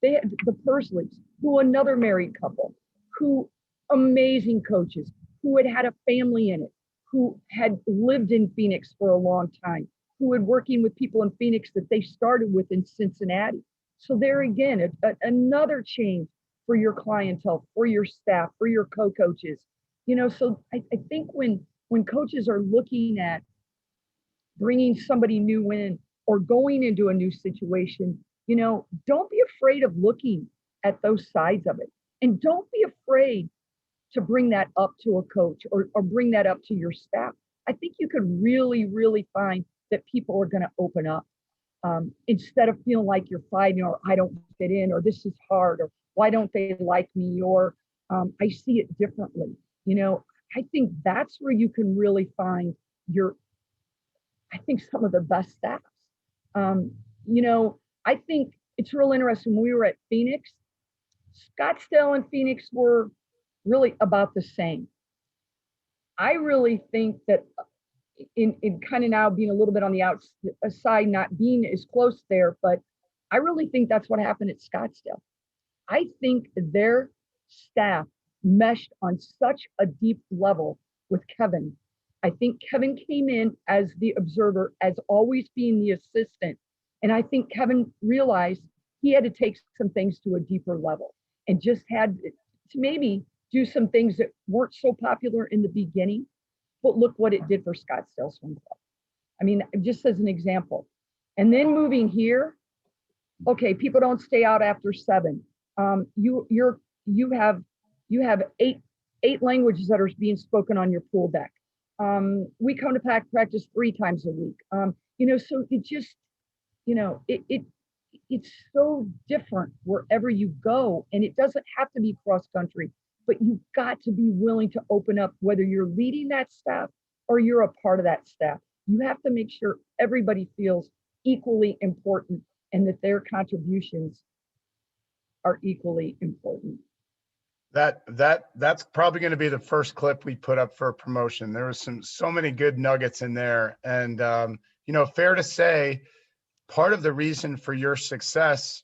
they had the Pursleys, who another married couple, who amazing coaches, who had a family in it, who had lived in Phoenix for a long time, who had working with people in Phoenix that they started with in Cincinnati. So there again, another change for your clientele, for your staff, for your co-coaches. So I think when coaches are looking at bringing somebody new in or going into a new situation, don't be afraid of looking at those sides of it. And don't be afraid to bring that up to a coach or bring that up to your staff. I think you could really, really find that people are going to open up instead of feeling like you're fighting, or I don't fit in, or this is hard, or why don't they like me, or I see it differently. I think that's where you can really find some of the best staffs. I think it's real interesting. When we were at Phoenix, Scottsdale and Phoenix were really about the same. I really think that in kind of now being a little bit on the outside, not being as close there, but I really think that's what happened at Scottsdale. I think their staff meshed on such a deep level with Kevin. I think Kevin came in as the observer, as always being the assistant. And I think Kevin realized he had to take some things to a deeper level and just had to maybe do some things that weren't so popular in the beginning, but look what it did for Scottsdale Swim Club. I mean, just as an example. And then moving here, okay, people don't stay out after 7. You have eight languages that are being spoken on your pool deck. We come to practice 3 times a week. So it just, it's so different wherever you go, and it doesn't have to be cross country, but you've got to be willing to open up, whether you're leading that staff or you're a part of that staff. You have to make sure everybody feels equally important and that their contributions are equally important. That's probably going to be the first clip we put up for a promotion. There was so many good nuggets in there, and fair to say, part of the reason for your success,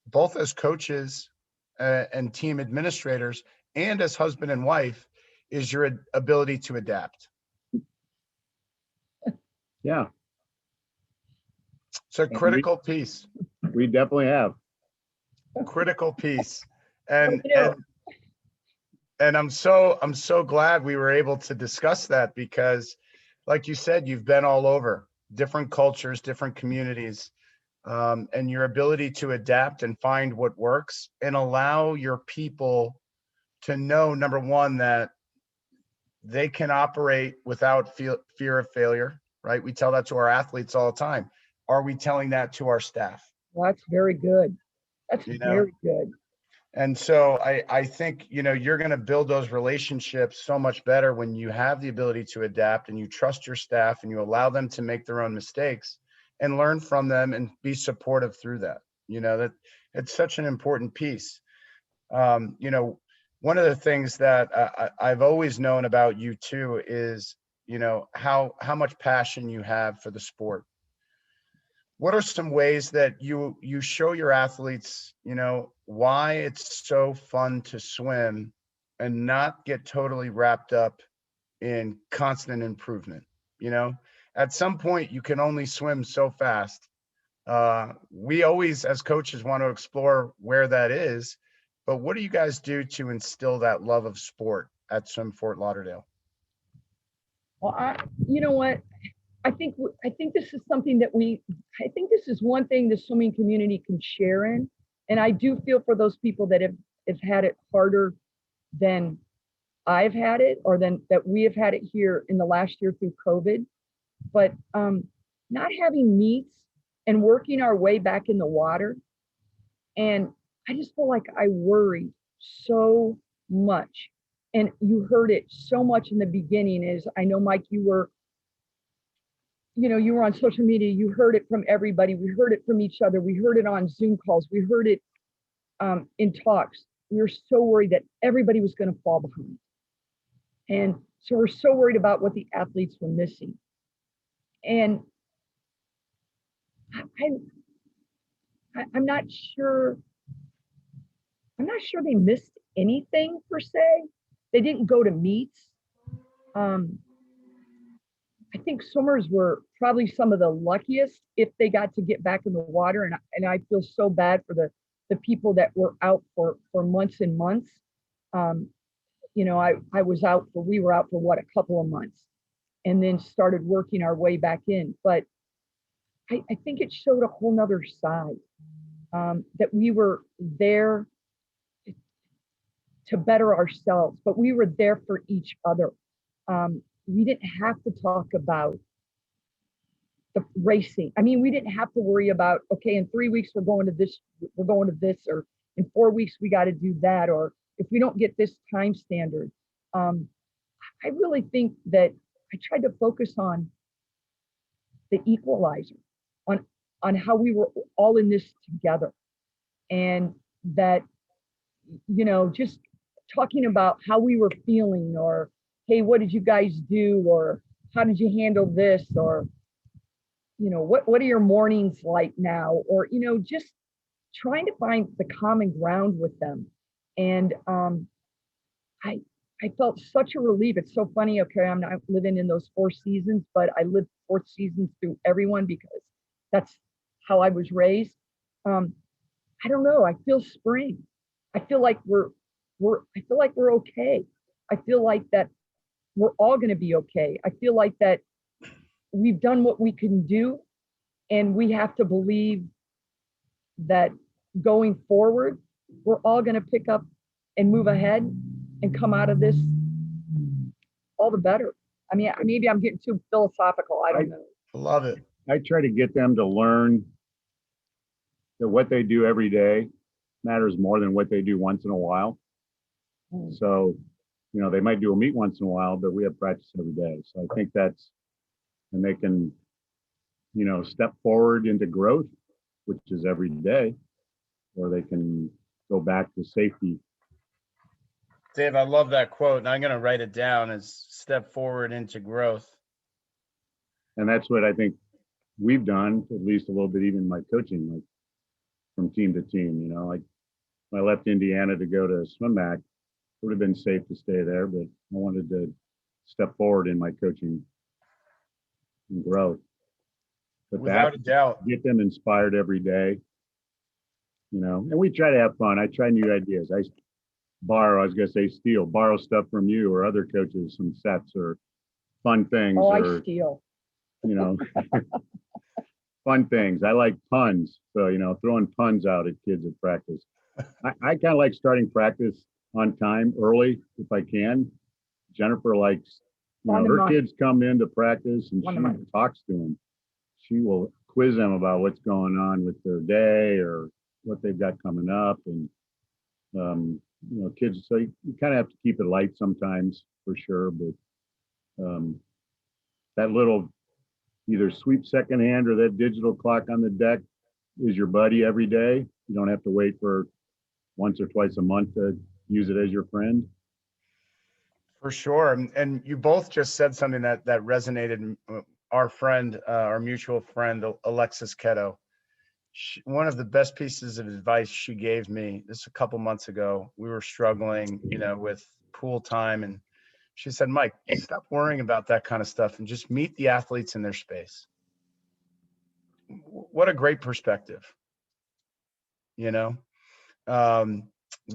both as coaches and team administrators and as husband and wife, is your ability to adapt. Yeah. It's a critical piece, We definitely have. critical piece. And, You know, and I'm so glad we were able to discuss that because like you said, you've been all over different cultures, different communities, and your ability to adapt and find what works and allow your people to know, number one, that they can operate without fear of failure, right? We tell that to our athletes all the time. Are we telling that to our staff? well, that's very good. That's You know, very good. and so I think, you know, you're going to build those relationships so much better when you have the ability to adapt and you trust your staff and you allow them to make their own mistakes and learn from them and be supportive through that. You know, that it's such an important piece. You know, one of the things that I've always known about you too is, you know, how much passion you have for the sport. What are some ways that you show your athletes, you know, why it's so fun to swim and not get totally wrapped up in constant improvement? You know, at some point you can only swim so fast. We always, as coaches, want to explore where that is, but what do you guys do to instill that love of sport at Swim Fort Lauderdale? Well, you know what? I think this is something that I think this is one thing the swimming community can share in. And I do feel for those people that have had it harder than I've had it, or than that we have had it here in the last year through COVID. But not having meets and working our way back in the water. And I just feel like I worry so much. And you heard it so much in the beginning is, I know, Mike, you were on social media, you heard it from everybody. We heard it from each other. We heard it on Zoom calls. We heard it in talks. We were so worried that everybody was going to fall behind. And so we're so worried about what the athletes were missing. And I'm not sure they missed anything per se. They didn't go to meets. I think swimmers were probably some of the luckiest if they got to get back in the water. And I feel so bad for the people that were out for months and months. You know, we were out for what, a couple of months, and then started working our way back in. But I think it showed a whole nother side, that we were there to better ourselves, but we were there for each other. We didn't have to talk about the racing. I mean, we didn't have to worry about, okay, in 3 weeks we're going to this, or in 4 weeks we got to do that, or if we don't get this time standard. I really think that I tried to focus on the equalizer, on how we were all in this together, and that, you know, just talking about how we were feeling, or hey, what did you guys do, or how did you handle this, or, you know, what are your mornings like now, or, you know, just trying to find the common ground with them. And I felt such a relief. It's so funny. Okay, I'm not living in those 4 seasons, but I lived 4 seasons through everyone because that's how I was raised. I don't know. I feel spring. I feel like we're okay. I feel like that we're all going to be okay. I feel like that we've done what we can do, and we have to believe that going forward, we're all going to pick up and move ahead and come out of this all the better. I mean, maybe I'm getting too philosophical. I don't know. Love it. I try to get them to learn that what they do every day matters more than what they do once in a while. So, you know, they might do a meet once in a while, but we have practice every day. So I think and they can, you know, step forward into growth, which is every day, or they can go back to safety. Dave, I love that quote, and I'm going to write it down as step forward into growth. And that's what I think we've done, at least a little bit, even my coaching, like from team to team. You know, like when I left Indiana to go to SwimMac, it would have been safe to stay there, but I wanted to step forward in my coaching and growth. But Without a doubt. get them inspired every day, you know, and we try to have fun. I try new ideas. I was going to say steal, borrow stuff from you or other coaches, some sets or fun things, Oh, or, I steal. you know, fun things. I like puns. So, you know, throwing puns out at kids at practice. I kind of like starting practice on time early if I can. Jennifer likes, you know, her kids come into practice and she talks to them. She will quiz them about what's going on with their day or what they've got coming up. And, you know, kids, so you kind of have to keep it light sometimes for sure. But that little either sweep second hand or that digital clock on the deck is your buddy every day. You don't have to wait for once or twice a month to use it as your friend. For sure. And you both just said something that resonated. Our friend, our mutual friend, Alexis Keto, one of the best pieces of advice she gave me, this a couple months ago, we were struggling, you know, with pool time. And she said, Mike, stop worrying about that kind of stuff and just meet the athletes in their space. What a great perspective, you know?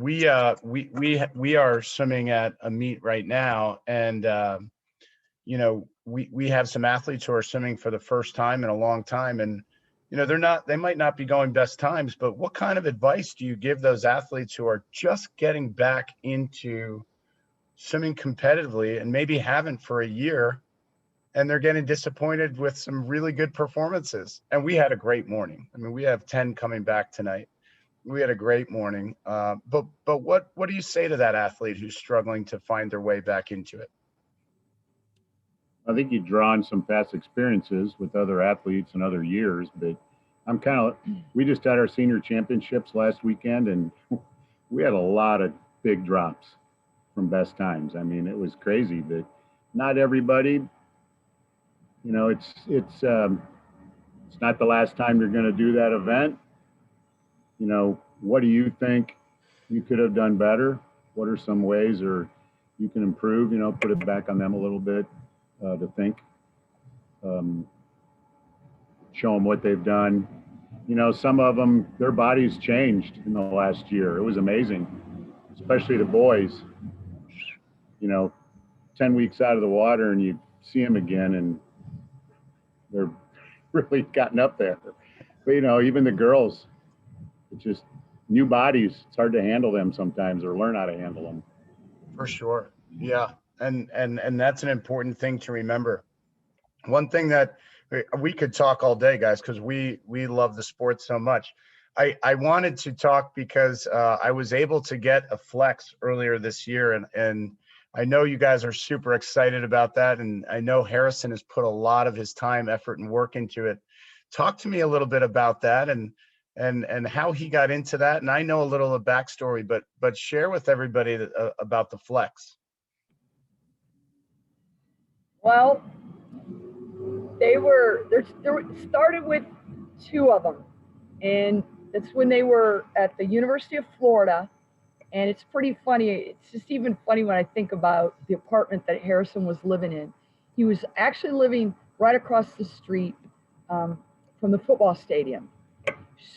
We are swimming at a meet right now, and you know, we have some athletes who are swimming for the first time in a long time, and you know, they might not be going best times, but what kind of advice do you give those athletes who are just getting back into swimming competitively and maybe haven't for a year, and they're getting disappointed with some really good performances? And we had a great morning. I mean, we have 10 coming back tonight. We had a great morning. But what do you say to that athlete who's struggling to find their way back into it? I think you draw on some past experiences with other athletes and other years, but we just had our senior championships last weekend and we had a lot of big drops from best times. I mean, it was crazy, but not everybody, you know, it's not the last time you're going to do that event. You know, what do you think you could have done better? What are some ways or you can improve, you know, put it back on them a little bit to think, show them what they've done. You know, some of them, their bodies changed in the last year. It was amazing, especially the boys, you know, 10 weeks out of the water and you see them again and they're really gotten up there. But, you know, even the girls, it's just new bodies. It's hard to handle them sometimes or learn how to handle them. For sure. Yeah. And that's an important thing to remember. One thing that we could talk all day, guys, because we love the sport so much. I wanted to talk because I was able to get a flex earlier this year, and I know you guys are super excited about that. And I know Harrison has put a lot of his time, effort, and work into it. Talk to me a little bit about that and how he got into that. And I know a little of the backstory, but share with everybody about the flex. Well, they started with two of them, and that's when they were at the University of Florida. And it's pretty funny. It's just even funny when I think about the apartment that Harrison was living in. He was actually living right across the street from the football stadium.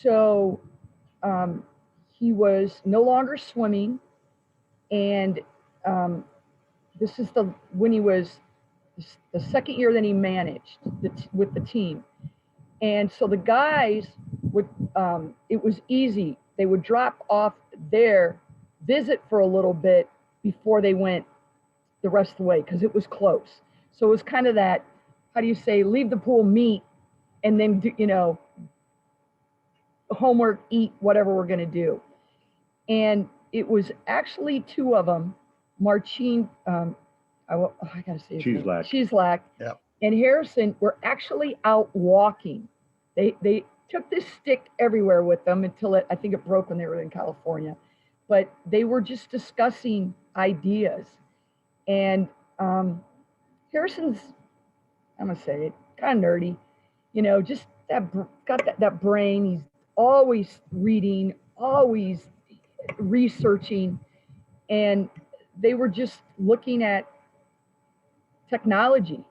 So he was no longer swimming, and this is when he was the second year that he managed with the team. And so the guys would, it was easy. They would drop off there, visit for a little bit before they went the rest of the way because it was close. So it was kind of that, how do you say, leave the pool, meet, and then, you know, homework, eat, whatever we're going to do. And it was actually two of them, Marcin, I got to say his name. Cheeslack. Yep. And Harrison were actually out walking. They took this stick everywhere with them until I think it broke when they were in California. But they were just discussing ideas. And Harrison's, I'm going to say it, kind of nerdy, you know, just got that brain. He's always reading, always researching. And they were just looking at technology.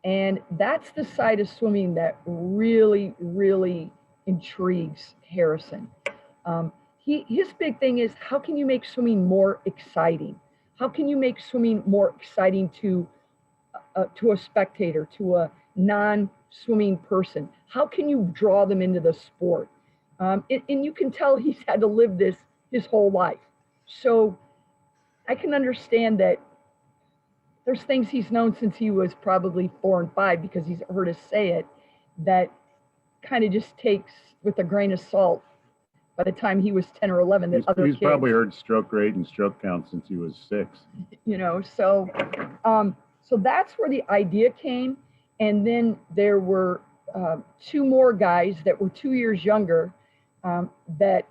And that's the side of swimming that really, really intrigues Harrison. His big thing is, how can you make swimming more exciting? How can you make swimming more exciting to a spectator, to a non-swimming person? How can you draw them into the sport? And you can tell he's had to live this his whole life. So I can understand that there's things he's known since he was probably 4 and 5, because he's heard us say it, that kind of just takes with a grain of salt by the time he was 10 or 11 that other He's kids, probably heard stroke rate and stroke count since he was 6. So that's where the idea came. And then there were 2 more guys that were 2 years younger, that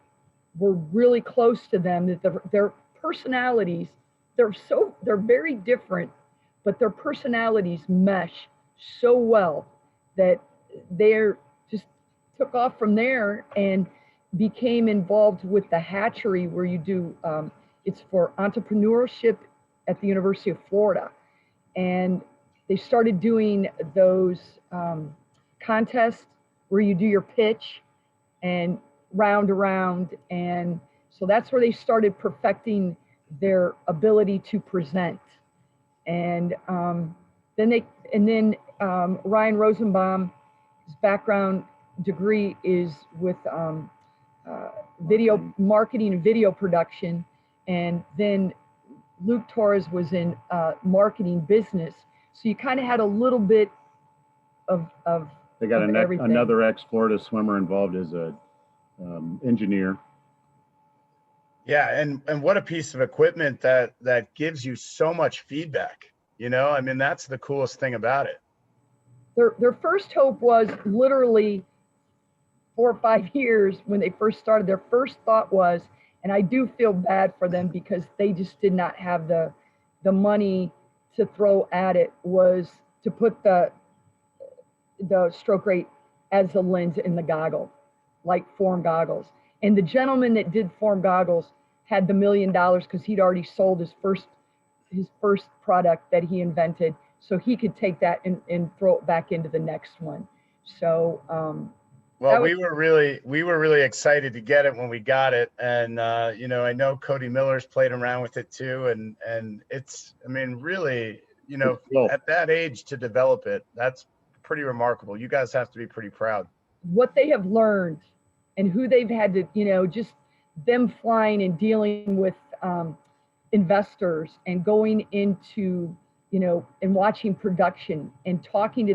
were really close to them, that their personalities, they're very different, but their personalities mesh so well that they're just took off from there and became involved with the hatchery, where you do, it's for entrepreneurship at the University of Florida. And they started doing those contests where you do your pitch and round around. And so that's where they started perfecting their ability to present. And then Ryan Rosenbaum, his background degree is with video marketing and video production. And then Luke Torres was in marketing business. So you kind of had a little bit of They got everything. another ex-Florida swimmer involved as a engineer. Yeah, and what a piece of equipment that gives you so much feedback. I mean, that's the coolest thing about it. Their first hope was literally 4 or 5 years when they first started. Their first thought was, and I do feel bad for them because they just did not have the money to throw at it, was to put the stroke rate as a lens in the goggle, like Form goggles. And the gentleman that did Form goggles had the $1 million because he'd already sold his first product that he invented, so he could take that and throw it back into the next one. So well, we were really excited to get it when we got it. And I know Cody Miller's played around with it too, and it's, I mean, really, at that age to develop it, that's pretty remarkable. You guys have to be pretty proud. What they have learned and who they've had to, just them flying and dealing with investors and going into, and watching production and talking to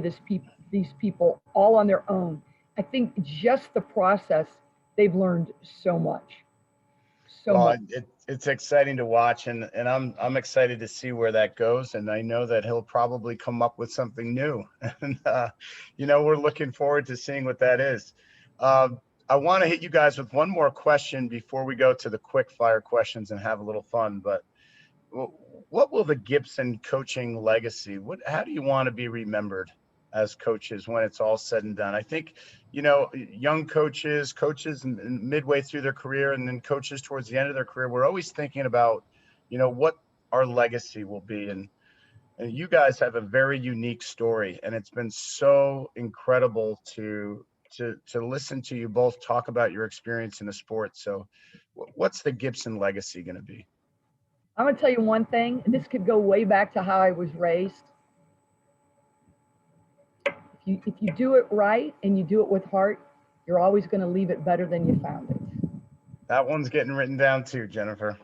these people all on their own. I think just the process, they've learned so much. Well, it's exciting to watch, and I'm excited to see where that goes. And I know that he'll probably come up with something new. And we're looking forward to seeing what that is. I want to hit you guys with one more question before we go to the quick fire questions and have a little fun. But what will the Gibson coaching legacy? How do you want to be remembered as coaches when it's all said and done? I think, young coaches midway through their career, and then coaches towards the end of their career, we're always thinking about, what our legacy will be. And you guys have a very unique story, and it's been so incredible to listen to you both talk about your experience in the sport. So what's the Gibson legacy going to be? I'm going to tell you one thing, and this could go way back to how I was raised. If you do it right and you do it with heart, you're always going to leave it better than you found it. That one's getting written down too, Jennifer.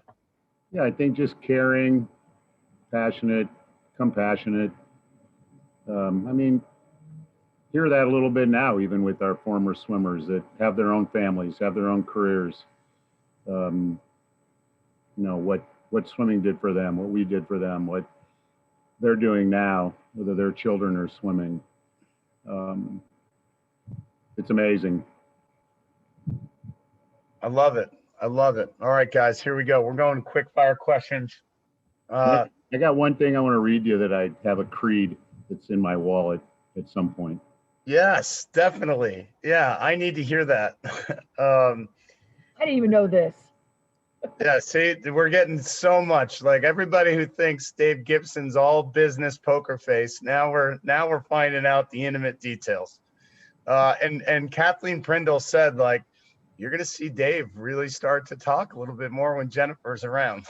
Yeah, I think just caring, passionate, compassionate. Hear that a little bit now, even with our former swimmers that have their own families, have their own careers. What swimming did for them, what we did for them, what they're doing now, whether their children are swimming. It's amazing. I love it. All right, guys, here we go. We're going quick fire questions. I got one thing I want to read you that I have a creed that's in my wallet at some point. Yes, definitely. Yeah, I need to hear that. I didn't even know this. Yeah, see, we're getting so much. Like everybody who thinks Dave Gibson's all business poker face, now we're finding out the intimate details. And Kathleen Prindle said, like, you're gonna see Dave really start to talk a little bit more when Jennifer's around.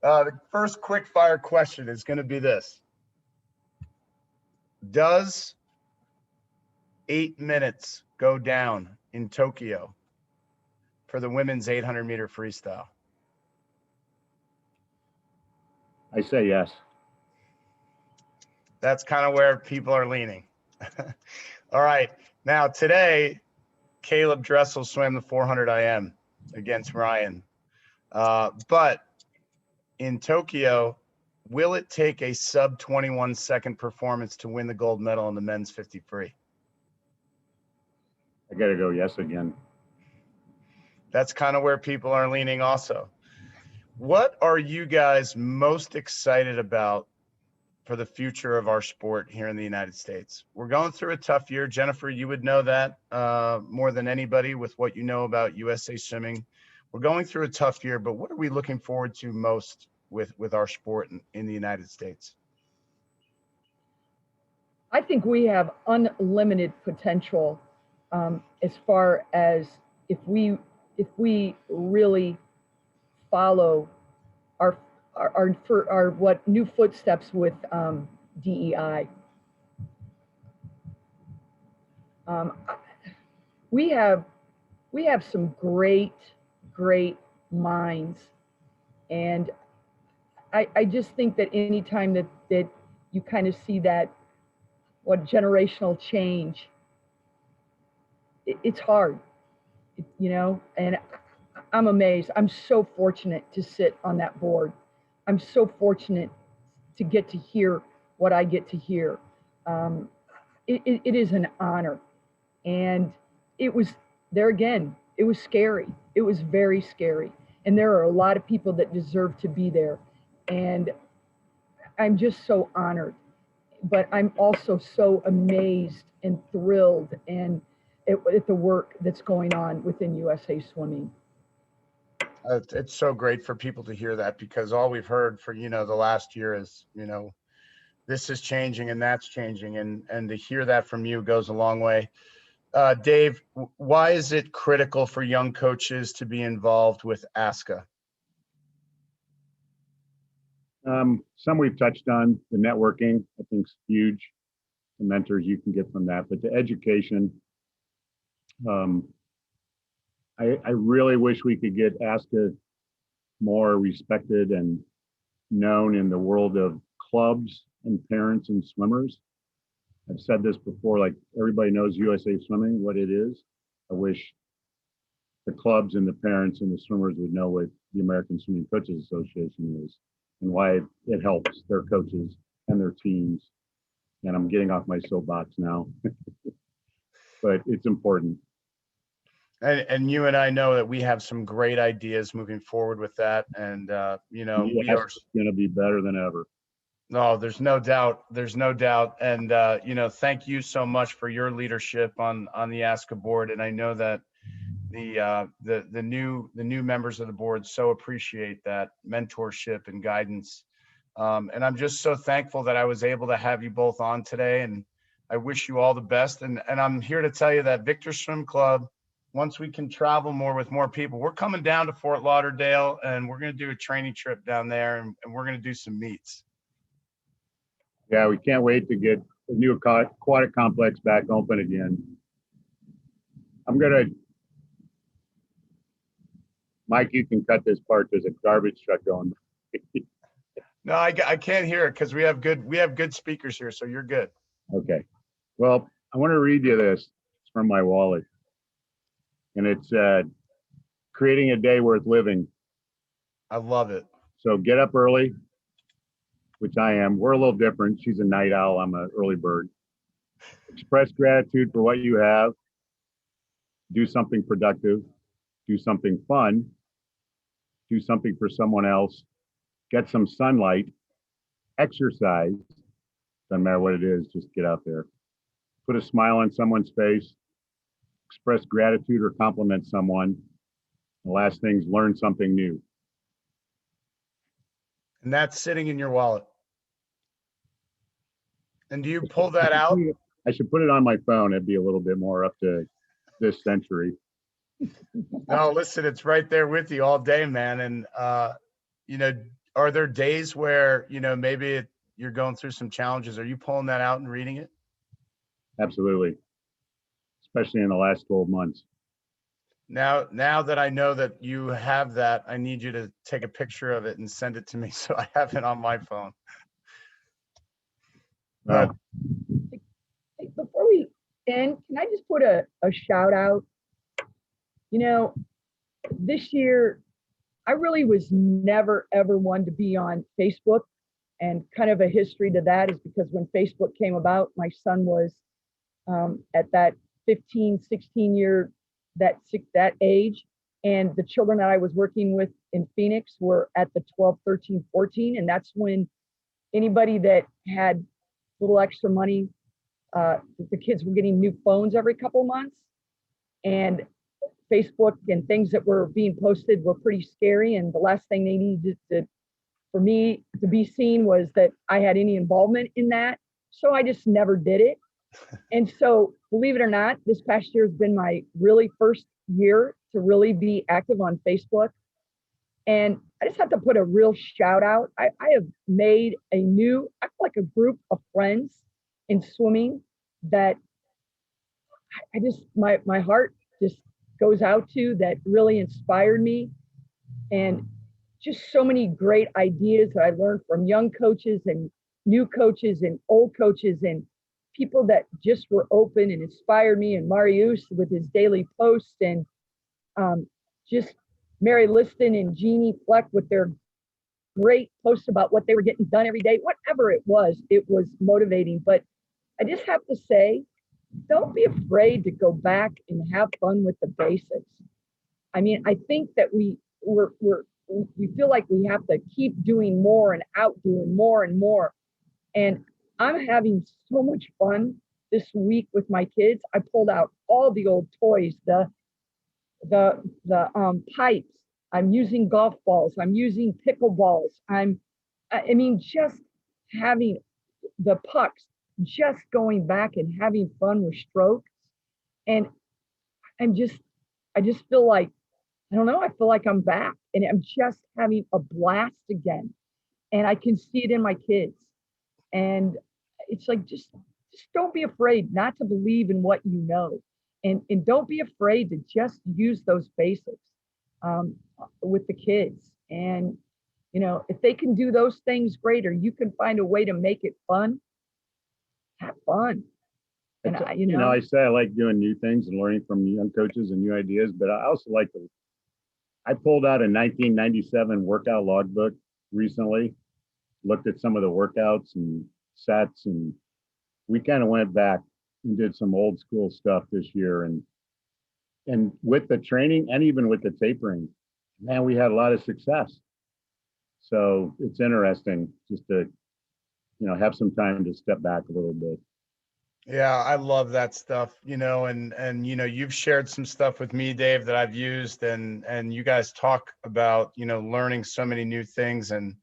The first quick fire question is gonna be this: does 8 minutes go down in Tokyo for the women's 800-meter freestyle? I say yes. That's kind of where people are leaning. All right. Now, today, Caleb Dressel swam the 400 IM against Ryan. But in Tokyo, will it take a sub 21 second performance to win the gold medal in the men's 50 free? I got to go yes again. That's kind of where people are leaning also. What are you guys most excited about for the future of our sport here in the United States? We're going through a tough year. Jennifer, you would know that more than anybody with what you know about USA Swimming. We're going through a tough year, but what are we looking forward to most with our sport in the United States? I think we have unlimited potential as far as if we really follow our what new footsteps with DEI. We have some great minds, and I just think that anytime that you kind of see that what generational change, it's hard, you know, and I'm amazed. I'm so fortunate to sit on that board. I'm so fortunate to get to hear what I get to hear. It is an honor. And it was, there again, it was scary. It was very scary. And there are a lot of people that deserve to be there. And I'm just so honored. But I'm also so amazed and thrilled and at the work that's going on within USA Swimming. It's so great for people to hear that, because all we've heard for, the last year is, this is changing and that's changing. And to hear that from you goes a long way. Dave, why is it critical for young coaches to be involved with Asca? Some we've touched on. The networking, I think, is huge. The mentors you can get from that, but the education, I really wish we could get Asca more respected and known in the world of clubs and parents and swimmers. I've said this before, like everybody knows USA Swimming, what it is. I wish the clubs and the parents and the swimmers would know what the American Swimming Coaches Association is and why it helps their coaches and their teams. And I'm getting off my soapbox now, but it's important. And you and I know that we have some great ideas moving forward with that. And, we are going to be better than ever. No, there's no doubt. There's no doubt. And, thank you so much for your leadership on the Asca board. And I know that the new members of the board so appreciate that mentorship and guidance. And I'm just so thankful that I was able to have you both on today. And I wish you all the best. And I'm here to tell you that Victor Swim Club, once we can travel more with more people, we're coming down to Fort Lauderdale and we're going to do a training trip down there and we're going to do some meets. Yeah, we can't wait to get the new aquatic complex back open again. Mike, you can cut this part. There's a garbage truck going. No, I can't hear it because we have good speakers here, so you're good. Okay. Well, I want to read you this. It's from my wallet. And it's creating a day worth living. I love it. So get up early, which I am. We're a little different. She's a night owl. I'm an early bird. Express gratitude for what you have. Do something productive. Do something fun. Do something for someone else. Get some sunlight. Exercise. Doesn't matter what it is, just get out there. Put a smile on someone's face. Express gratitude or compliment someone. The last thing's learn something new. And that's sitting in your wallet. And do you pull that out? I should put it on my phone. It'd be a little bit more up to this century. No, listen, it's right there with you all day, man. And, you know, are there days where, you know, maybe you're going through some challenges? Are you pulling that out and reading it? Absolutely. Especially in the last 12 months. Now that I know that you have that, I need you to take a picture of it and send it to me so I have it on my phone. Well, Hey, before we end, can I just put a shout out? You know, this year, I really was never, ever one to be on Facebook. And kind of a history to that is because when Facebook came about, my son was at that 15, 16 year, that age. And the children that I was working with in Phoenix were at the 12, 13, 14. And that's when anybody that had a little extra money, the kids were getting new phones every couple of months. And Facebook and things that were being posted were pretty scary. And the last thing they needed for me to be seen was that I had any involvement in that. So I just never did it. And so, believe it or not, this past year has been my really first year to really be active on Facebook. And I just have to put a real shout out. I have made I feel like a group of friends in swimming that I just, my heart just goes out to, that really inspired me. And just so many great ideas that I learned from young coaches and new coaches and old coaches and people that just were open and inspired me. And Marius with his daily posts, and just Mary Liston and Jeannie Fleck with their great posts about what they were getting done every day. Whatever it was motivating. But I just have to say, don't be afraid to go back and have fun with the basics. I mean, I think that we feel like we have to keep doing more and outdoing more and more. And I'm having so much fun this week with my kids. I pulled out all the old toys, the pipes. I'm using golf balls. I'm using pickleballs. I mean, just having the pucks, just going back and having fun with strokes. And I just feel like, I don't know, I feel like I'm back and I'm just having a blast again. And I can see it in my kids. And it's like, just don't be afraid not to believe in what you know. And don't be afraid to just use those basics with the kids. And, you know, if they can do those things great, or you can find a way to make it fun, have fun. And I say I like doing new things and learning from young coaches and new ideas, but I also like I pulled out a 1997 workout logbook recently, looked at some of the workouts and sets, and we kind of went back and did some old school stuff this year. And with the training and even with the tapering, man, we had a lot of success. So it's interesting just to, have some time to step back a little bit. Yeah, I love that stuff, and you've shared some stuff with me, Dave, that I've used, and you guys talk about, learning so many new things. And,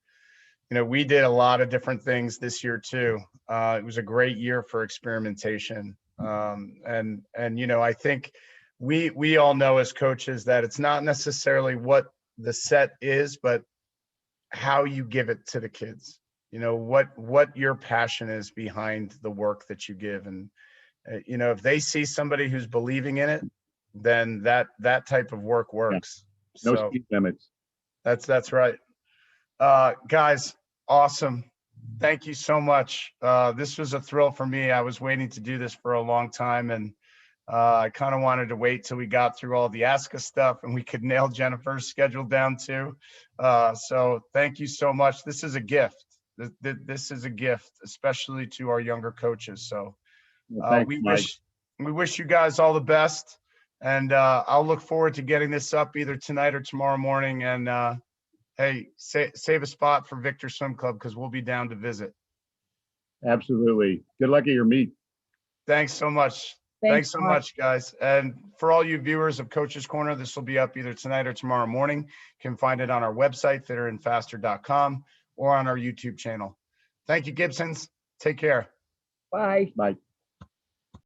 we did a lot of different things this year too. It was a great year for experimentation. And I think we all know as coaches that it's not necessarily what the set is, but how you give it to the kids. What your passion is behind the work that you give. And, if they see somebody who's believing in it, then that type of work works. Yeah. No So speed limits. that's right. Guys, awesome. Thank you so much. This was a thrill for me. I was waiting to do this for a long time, and I kind of wanted to wait till we got through all the Asca stuff and we could nail Jennifer's schedule down too. So thank you so much. This is a gift. This is a gift, especially to our younger coaches. So we wish you guys all the best, and I'll look forward to getting this up either tonight or tomorrow morning. And hey, save a spot for Victor Swim Club, because we'll be down to visit. Absolutely. Good luck at your meet. Thanks so much. Thanks so Mark. much, guys. And for all you viewers of Coach's Corner, this will be up either tonight or tomorrow morning. You can find it on our website, fitterandfaster.com, or on our YouTube channel. Thank you, Gibsons. Take care. Bye. Bye.